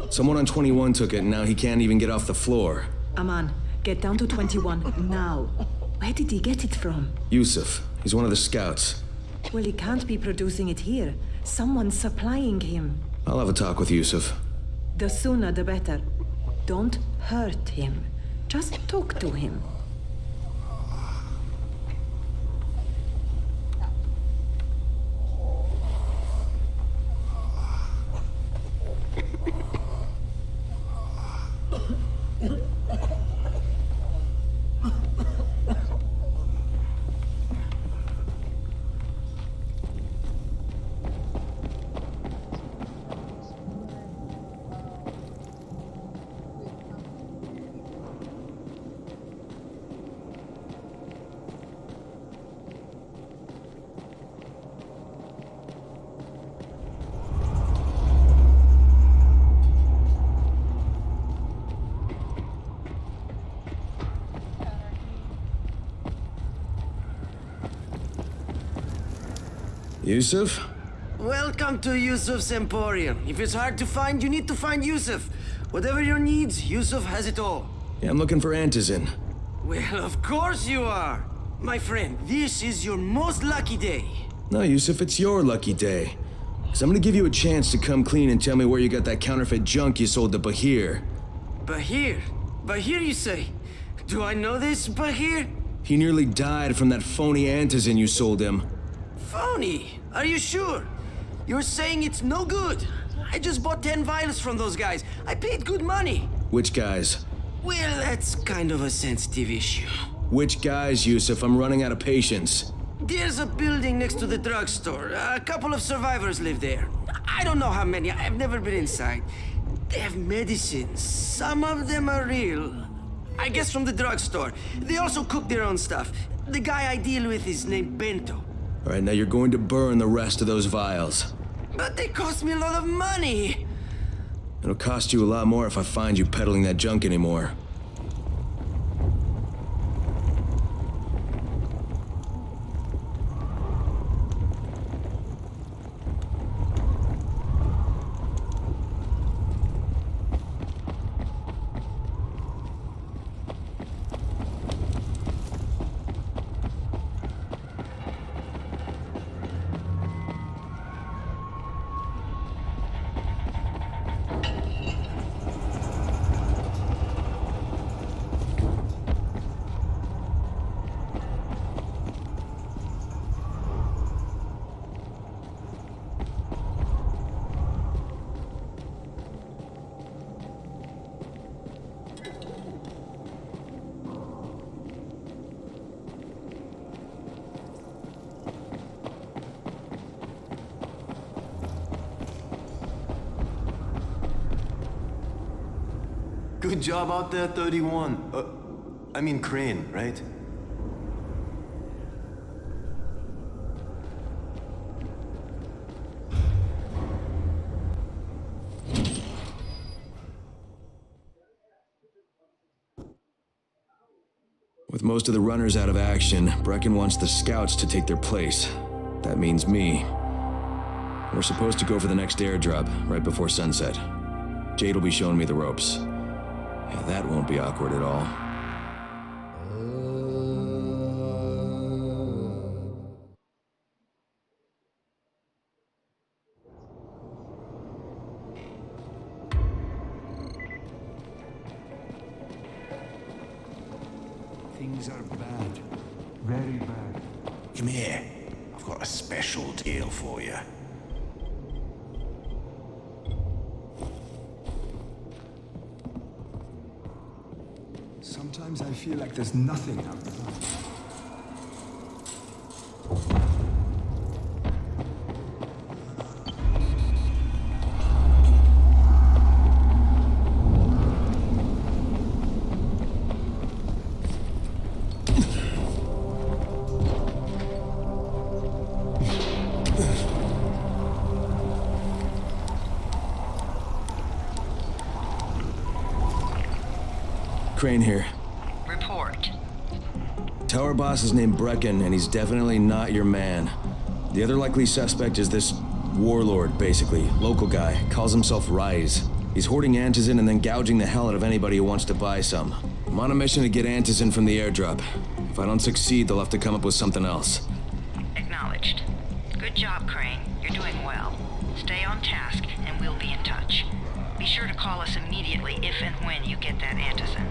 I: Someone on 21 took it, and now he can't even get off the floor.
B: Aman, get down to 21 now. Where did he get it from?
I: Yusuf. He's one of the scouts.
B: Well, he can't be producing it here. Someone's supplying him.
I: I'll have a talk with Yusuf.
B: The sooner the better. Don't hurt him. Just talk to him.
I: Yusuf?
U: Welcome to Yusuf's Emporium. If it's hard to find, you need to find Yusuf. Whatever your needs, Yusuf has it all.
I: Yeah, I'm looking for antizin.
U: Well, of course you are. My friend, this is your most lucky day.
I: No, Yusuf, it's your lucky day. 'Cause I'm gonna give you a chance to come clean and tell me where you got that counterfeit junk you sold to Bahir.
U: Bahir? Bahir, you say? Do I know this Bahir?
I: He nearly died from that phony antizin you sold him.
U: Phony? Are you sure? You're saying it's no good? I just bought 10 vials from those guys. I paid good money.
I: Which guys?
U: Well, that's kind of a sensitive issue.
I: Which guys, Yusuf? I'm running out of patience.
U: There's a building next to the drugstore. A couple of survivors live there. I don't know how many. I've never been inside. They have medicines. Some of them are real. I guess from the drugstore. They also cook their own stuff. The guy I deal with is named Bento.
I: All right, now you're going to burn the rest of those vials.
U: But they cost me a lot of money.
I: It'll cost you a lot more if I find you peddling that junk anymore.
M: Good job out there, 31. I mean Crane, right?
I: With With most of the runners out of action, Brecken wants the scouts to take their place. That means me. We're supposed to go for the next airdrop, right before sunset. Jade will be showing me the ropes. Yeah, that won't be awkward at all.
P: Things are bad. Very bad. Come here. I've got a special tale for you.
F: Sometimes I feel like there's nothing out there.
I: Crane here.
C: Report.
I: Tower boss is named Brecken, and he's definitely not your man. The other likely suspect is this warlord, basically. Local guy. Calls himself Rise. He's hoarding antizin and then gouging the hell out of anybody who wants to buy some. I'm on a mission to get antizin from the airdrop. If I don't succeed, they'll have to come up with something else.
C: Acknowledged. Good job, Crane. You're doing well. Stay on task, and we'll be in touch. Be sure to call us immediately if and when you get that antizin.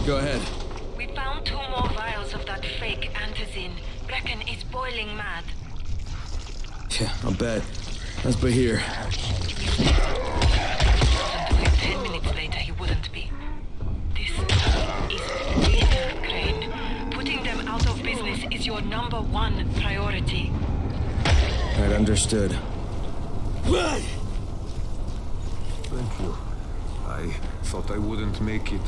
I: Go ahead.
D: We found 2 more vials of that fake antizin. Brecken is boiling mad.
I: Yeah, I'll bet. Let's be here.
D: 10 minutes later, he wouldn't be. This is bitter, Crane. Putting them out of business is your #1 priority.
I: Right, understood.
F: Thank you. I thought I wouldn't make it.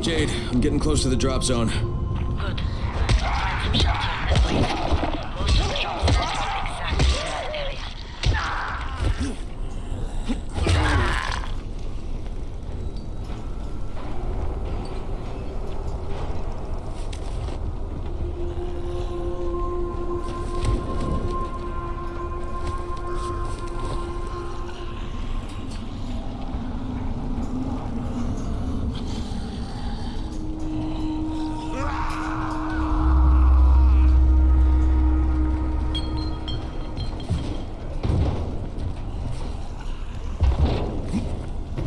I: Jade, I'm getting close to the drop zone.
D: Good. Find some shelter and wait. Most of the drops drop exactly in that area.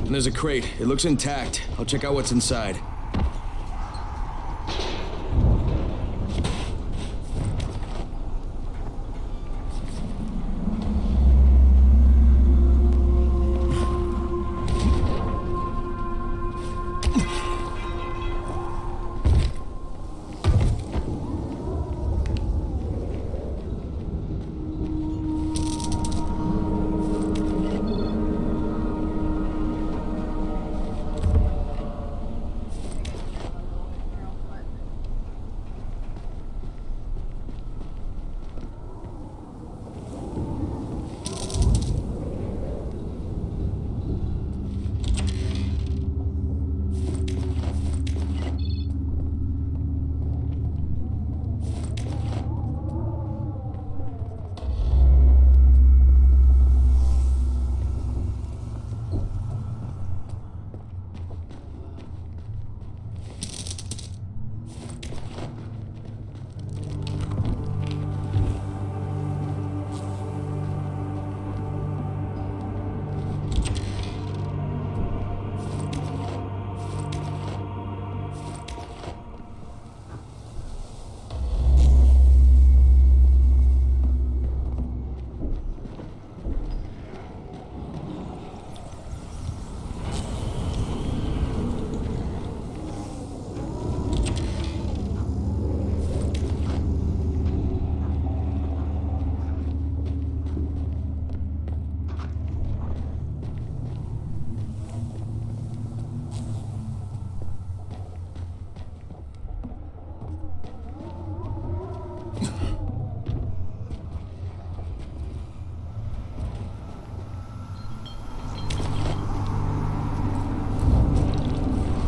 I: And there's a crate. It looks intact. I'll check out what's inside.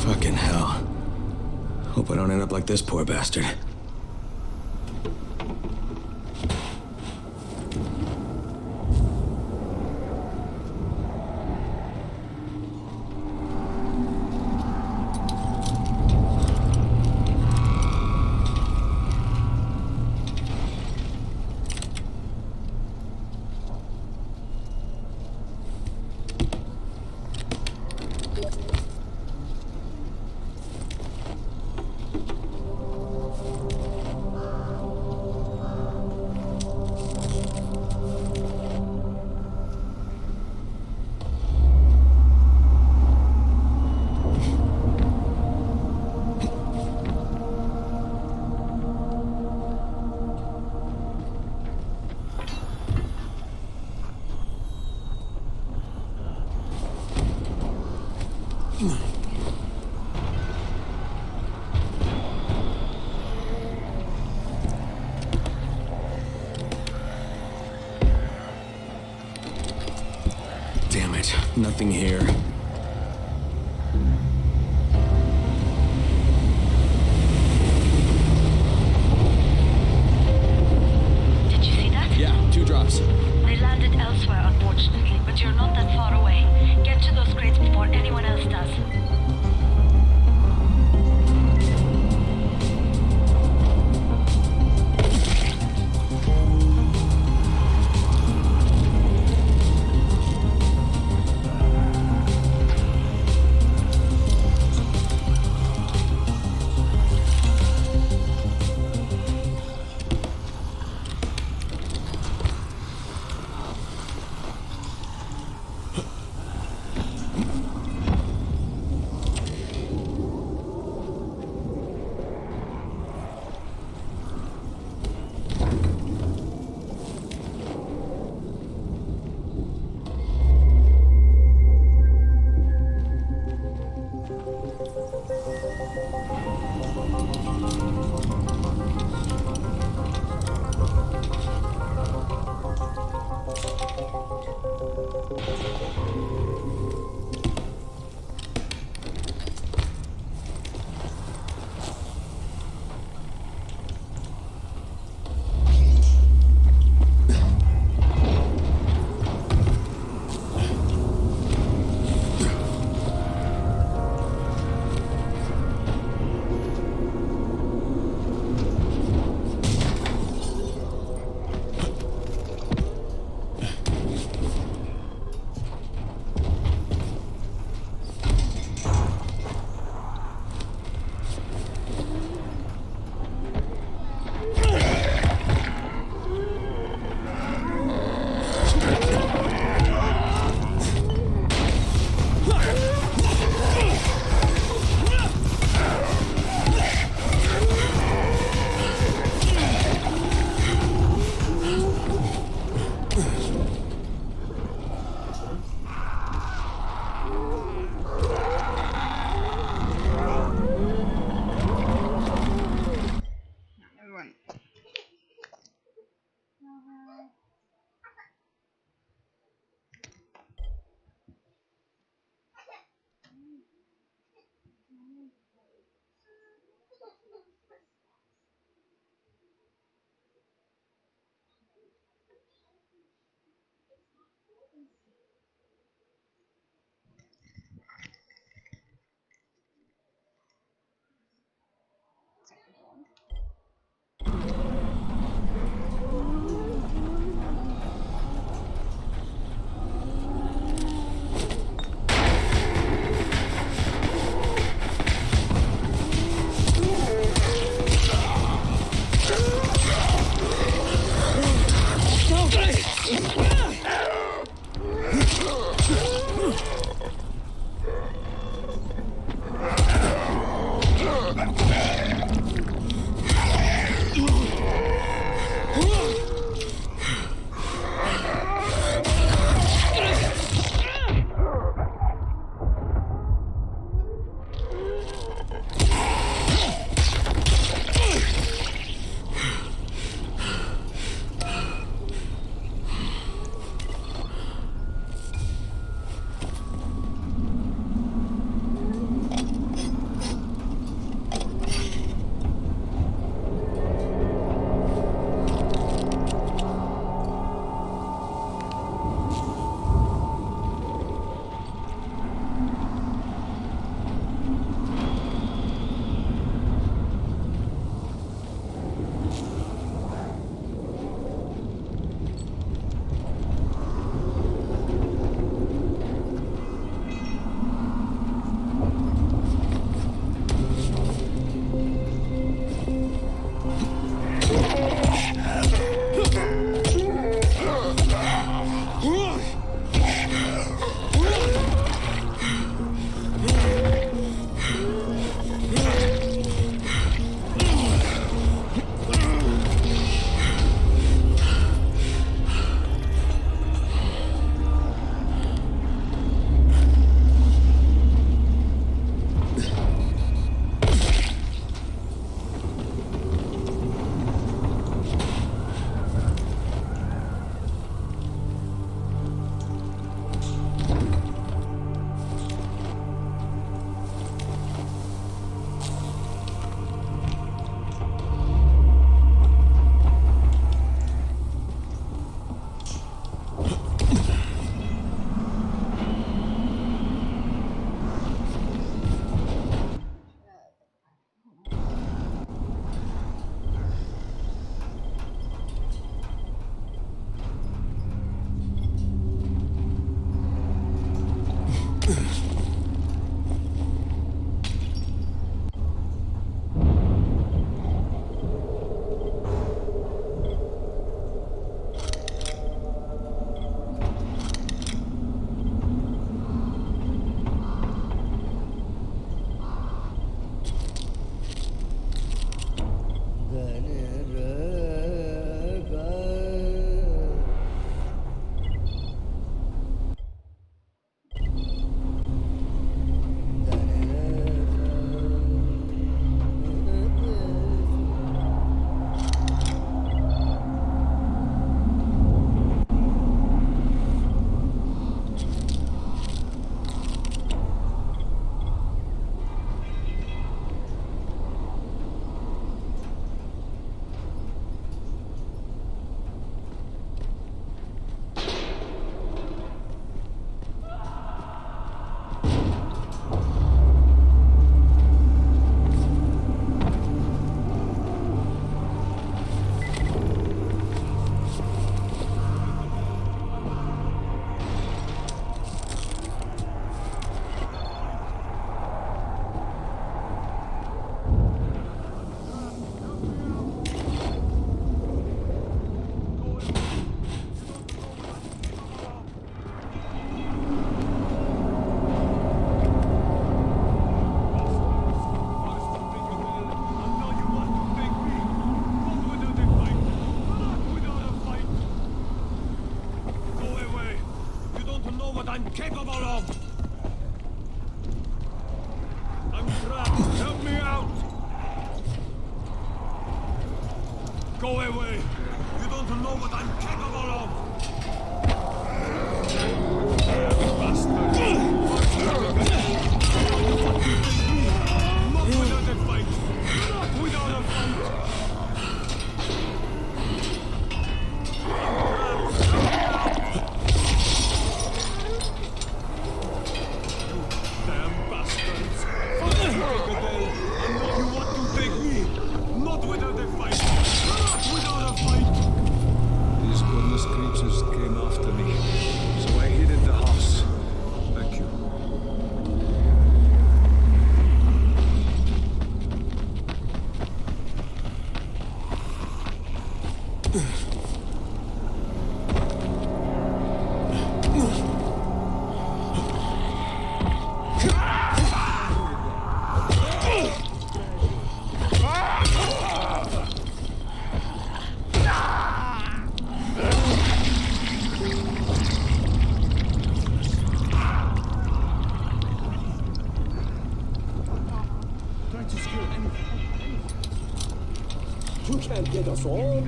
I: Fucking hell. Hope I don't end up like this poor bastard. Damn it, nothing here.
D: Did you see that?
I: Yeah, 2 drops.
D: They landed elsewhere, unfortunately, but you're not that far away. Get to those crates before anyone else does.
I: You can't get us all.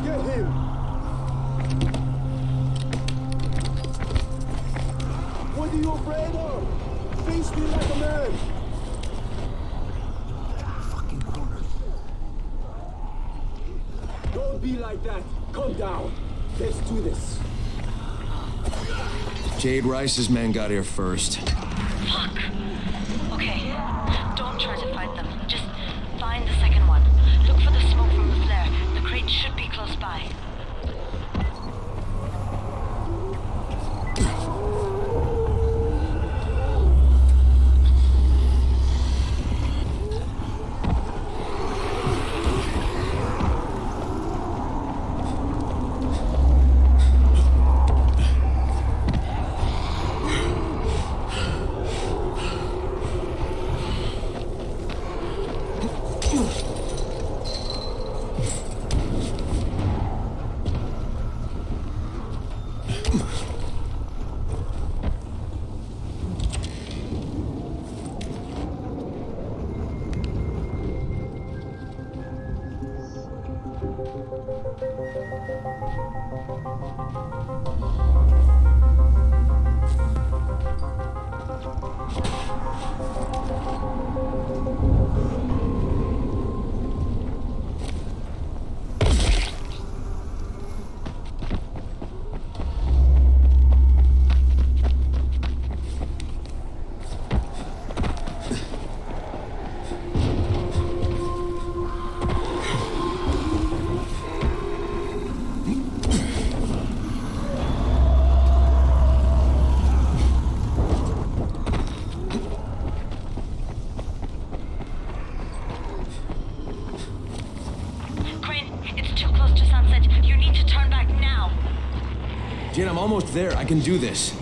I: Get him! What are you afraid of? Face me like a man! Fucking corner. Don't be like that. Calm down. Let's do this. Jade Rice's men got here first.
D: Fuck! Okay, don't try to fight them. Just find the second one. Look for the smoke from the flare. The crate should be close by.
I: Jane, I'm almost there. I can do this.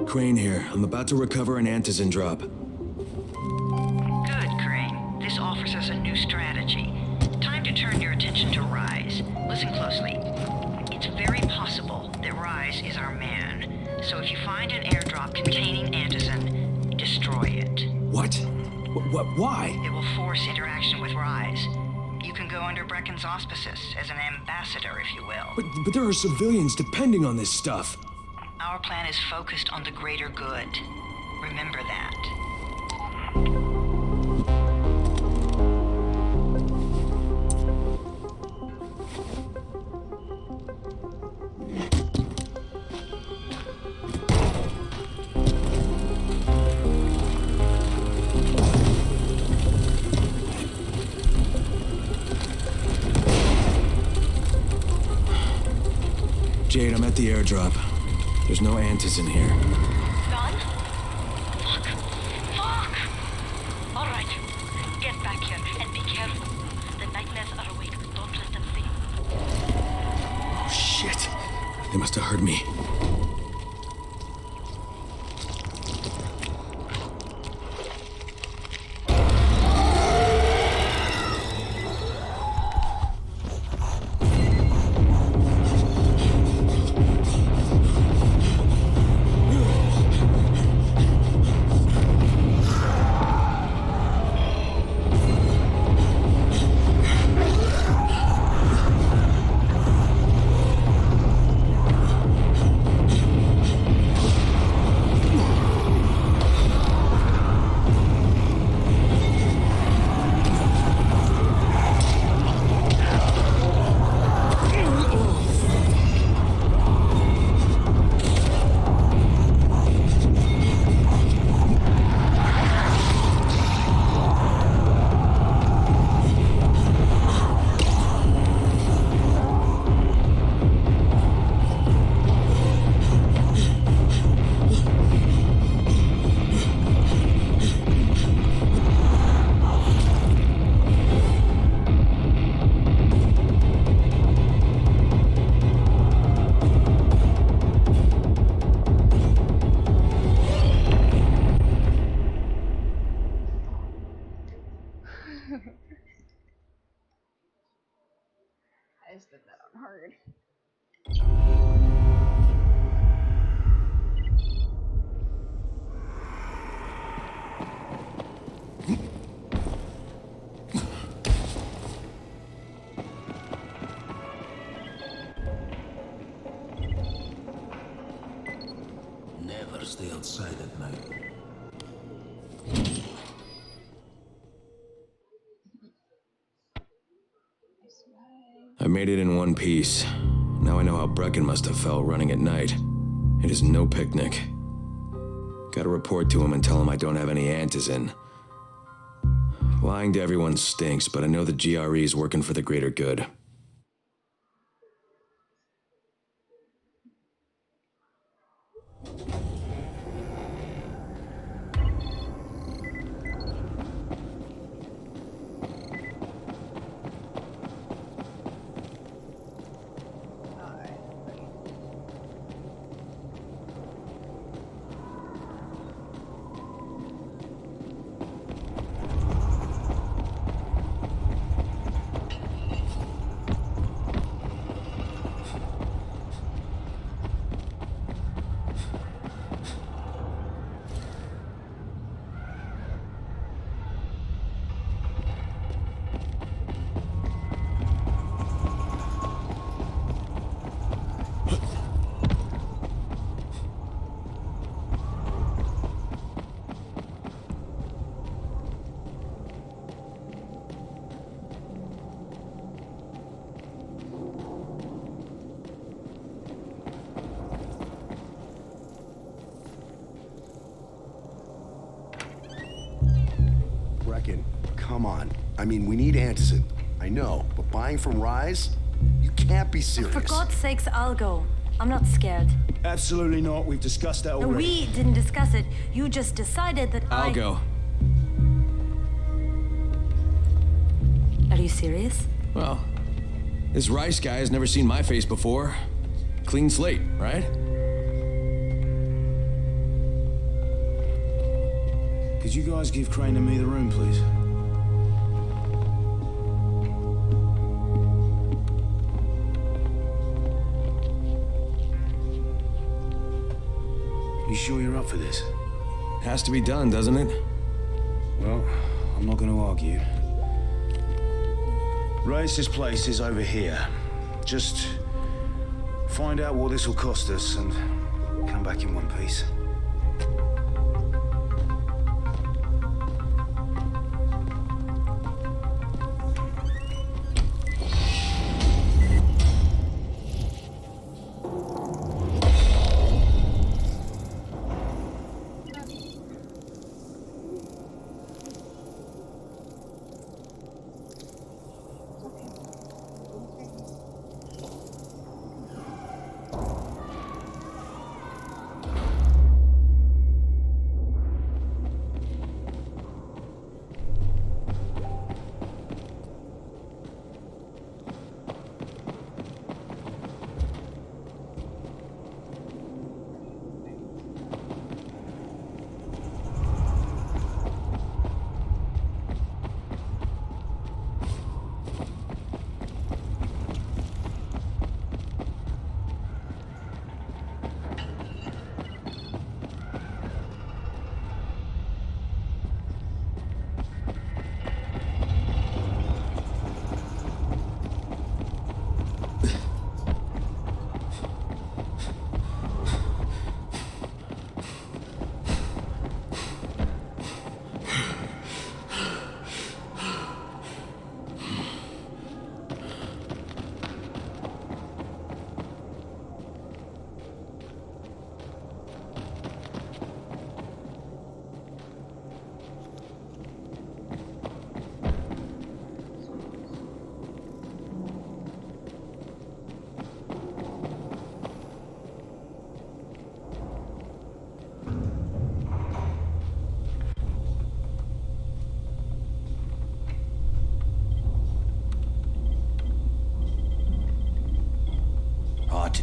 I: Crane here. I'm about to recover an antizin drop.
C: Good, Crane. This offers us a new strategy. Time to turn your attention to Rise. Listen closely. It's very possible that Rise is our man. So if you find an airdrop containing antizin, destroy it.
I: What? Why?
C: It will force interaction with Rise. You can go under Brecken's auspices as an ambassador, if you will.
I: But there are civilians depending on this stuff.
C: Our plan is focused on the greater good. Remember that.
I: Jade, I'm at the airdrop. There's no Antis in here.
D: Gone? Fuck. Fuck! Alright. Get back here and be careful. The nightmares are awake. Don't let them see you.
I: Oh, shit. They must have heard me.
A: I just did that on hard.
K: Never stay outside at night.
I: I made it in one piece. Now I know how Brecken must have felt running at night. It is no picnic. Gotta report to him and tell him I don't have any Antizin. Lying to everyone stinks, but I know the GRE is working for the greater good.
P: Come on. I mean, we need Antizin. I know, but buying from Rise? You can't be serious.
D: For God's sakes, I'll go. I'm not scared.
T: Absolutely not. We've discussed that already.
D: We didn't discuss it. You just decided that
I: I'll go.
D: Are you serious?
I: Well, this Rice guy has never seen my face before. Clean slate, right?
T: Could you guys give Crane and me the room, please? You sure you're up for this?
I: Has to be done, doesn't it?
T: Well, I'm not gonna argue. Race's place is over here. Just find out what this will cost us and come back in one piece.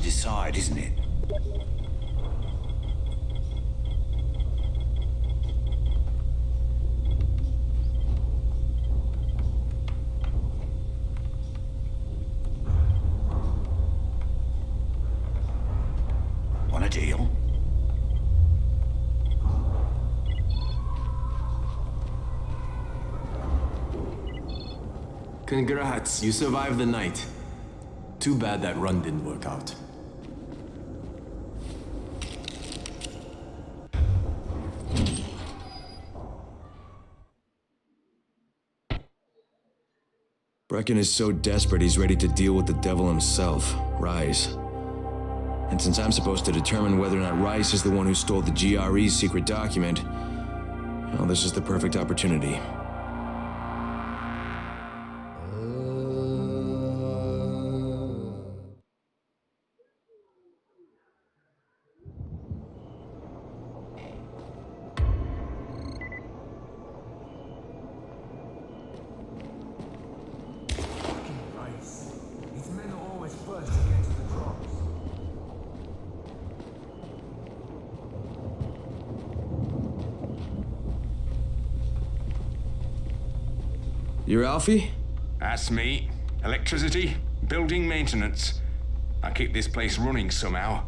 K: to decide, isn't it? Want a deal?
I: Congrats, you survived the night. Too bad that run didn't work out. Brecken is so desperate he's ready to deal with the devil himself, Rise. And since I'm supposed to determine whether or not Rice is the one who stole the GRE's secret document, well, this is the perfect opportunity. You're Alfie?
N: That's me. Electricity, building maintenance. I keep this place running somehow.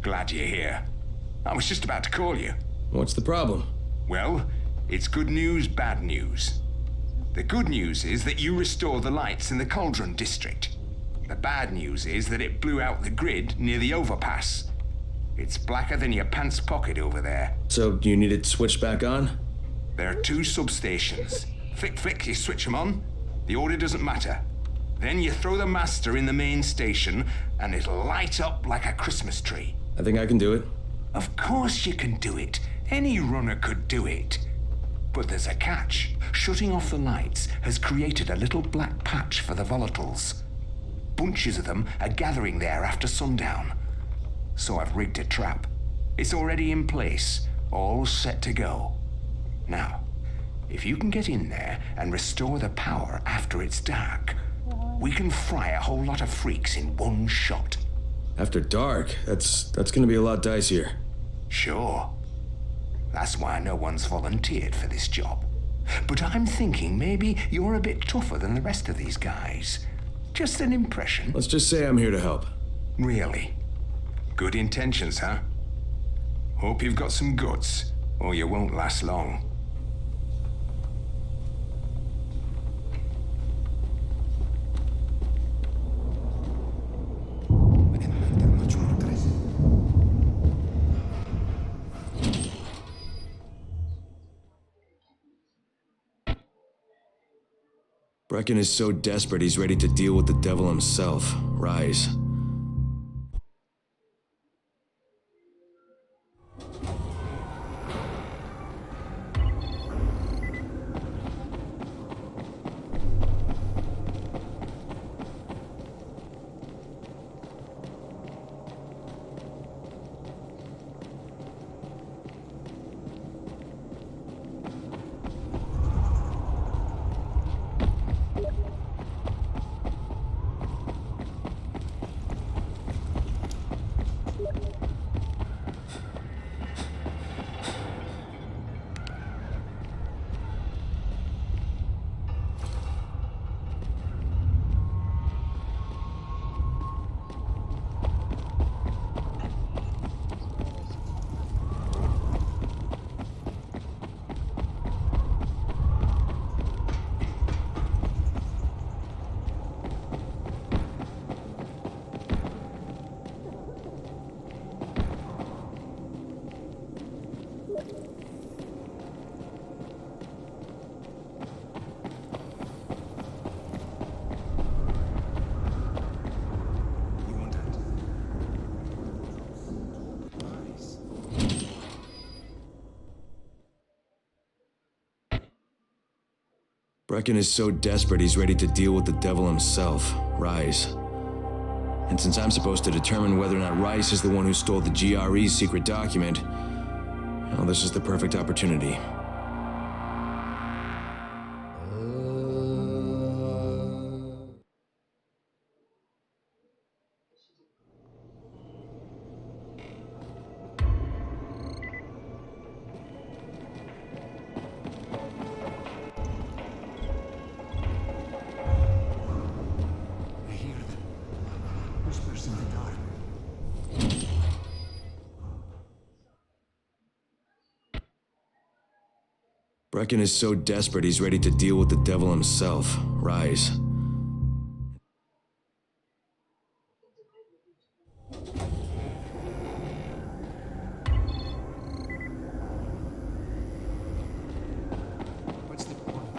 N: Glad you're here. I was just about to call you.
I: What's the problem?
N: Well, it's good news, bad news. The good news is that you restore the lights in the Cauldron district. The bad news is that it blew out the grid near the overpass. It's blacker than your pants pocket over there.
I: So, you need it switched back on?
N: There are 2 substations. Flick, you switch them on. The order doesn't matter. Then you throw the master in the main station, and it'll light up like a Christmas tree.
I: I think I can do it.
N: Of course you can do it. Any runner could do it. But there's a catch. Shutting off the lights has created a little black patch for the volatiles. Bunches of them are gathering there after sundown. So I've rigged a trap. It's already in place, all set to go. Now, if you can get in there and restore the power after it's dark, we can fry a whole lot of freaks in one shot.
I: After dark? That's gonna be a lot dicier.
N: Sure. That's why no one's volunteered for this job. But I'm thinking maybe you're a bit tougher than the rest of these guys. Just an impression.
I: Let's just say I'm here to help.
N: Really? Good intentions, huh? Hope you've got some guts, or you won't last long.
I: Brecken is so desperate he's ready to deal with the devil himself, Rise. Brecken is so desperate he's ready to deal with the devil himself, Rise. And since I'm supposed to determine whether or not Rice is the one who stole the GRE's secret document, well, this is the perfect opportunity. Brecken is so desperate he's ready to deal with the devil himself. Rise.
F: What's the point?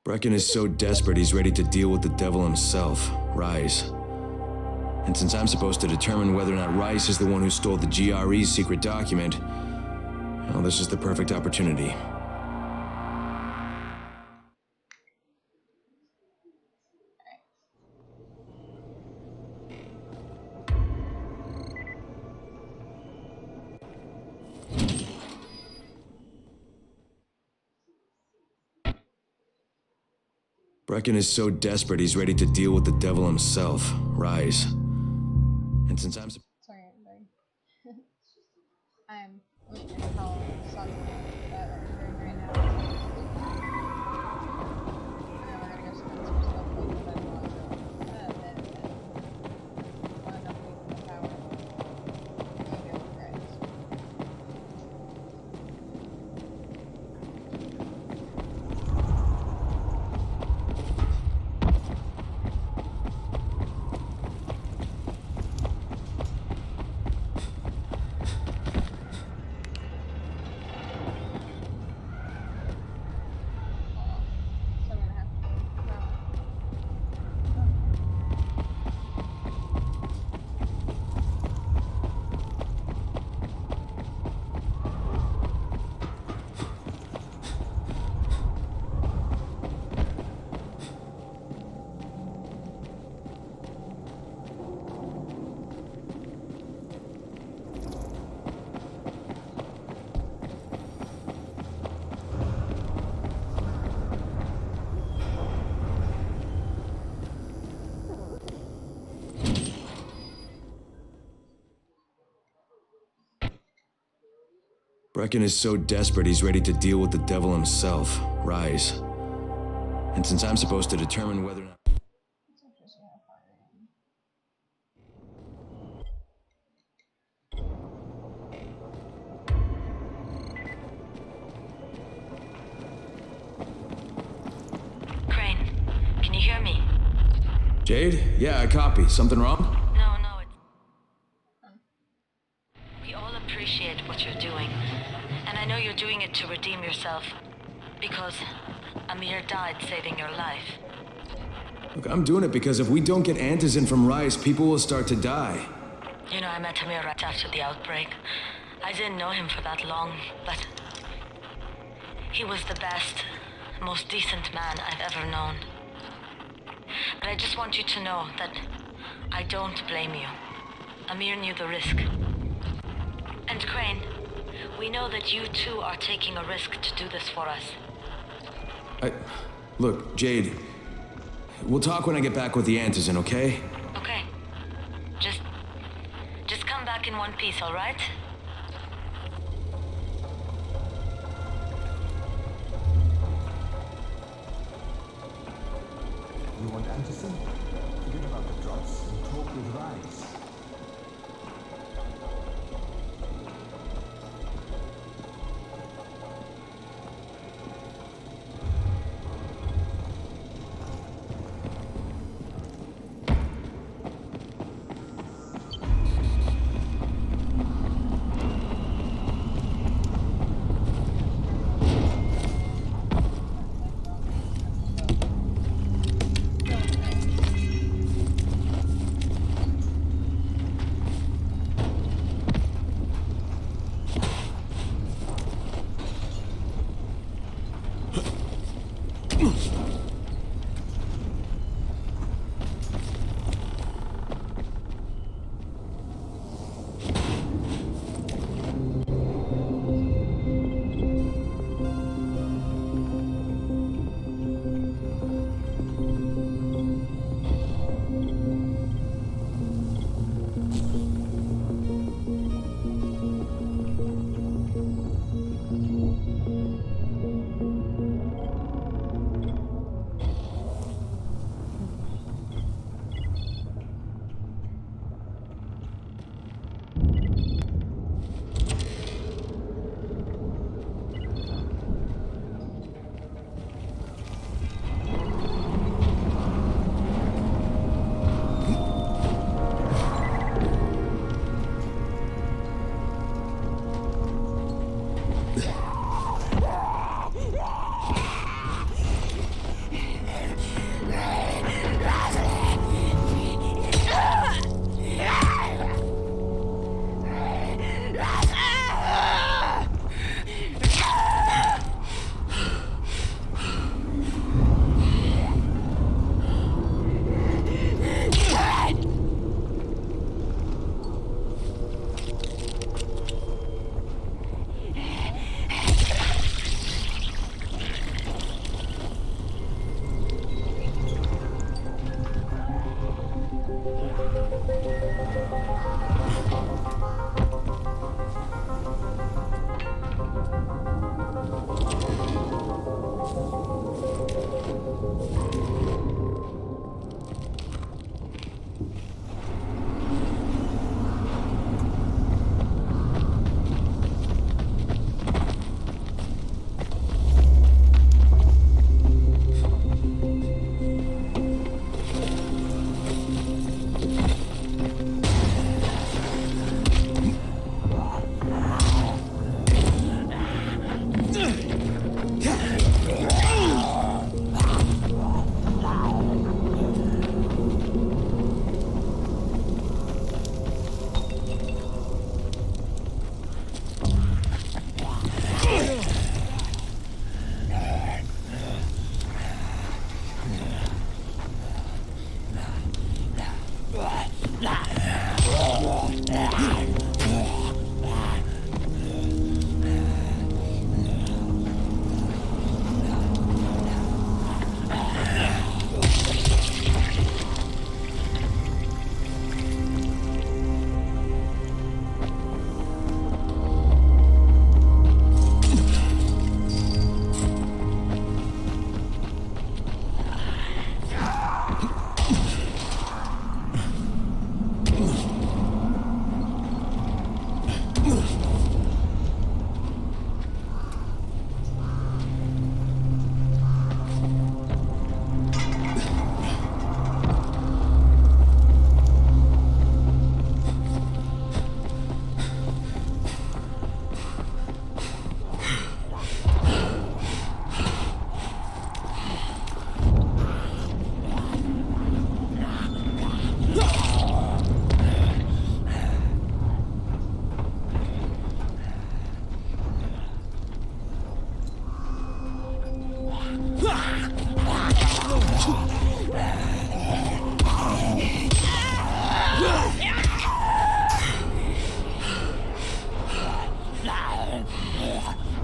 I: Brecken is so desperate he's ready to deal with the devil himself. Rise. And since I'm supposed to determine whether or not Rice is the one who stole the GRE's secret document, well, this is the perfect opportunity. Brecken is so desperate he's ready to deal with the devil himself. Rise. And since I'm
A: Sorry, I'm waiting to call something that I'm doing right now. And then we're gonna go spend some stuff with that one. One up with the power. Okay, right.
I: Brecken is so desperate he's ready to deal with the devil himself. Rise. And since I'm supposed to determine whether or not...
D: Crane, can you hear me?
I: Jade? Yeah, I copy. Something wrong?
D: No, it's... We all appreciate what you're doing. And I know you're doing it to redeem yourself. Because Amir died saving your life.
I: Look, I'm doing it because if we don't get Antizin from Rice, people will start to die.
D: You know, I met Amir right after the outbreak. I didn't know him for that long, but... he was the best, most decent man I've ever known. But I just want you to know that I don't blame you. Amir knew the risk. And Crane, we know that you too are taking a risk to do this for us.
I: Look, Jade, we'll talk when I get back with the Antizin, okay?
D: Okay. Just come back in one piece, all right?
F: You want Antizin? Forget about the drops and talk with Rise.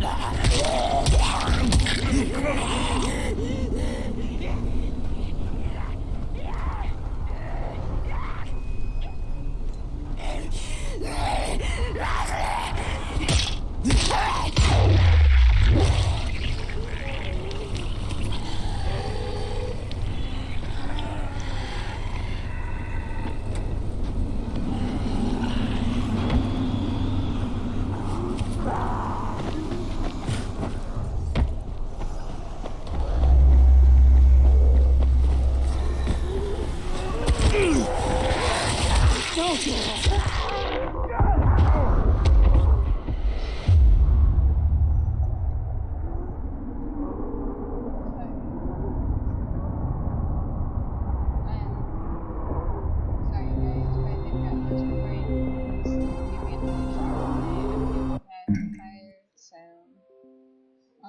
A: I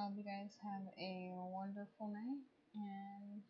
A: hope you guys have a wonderful night, and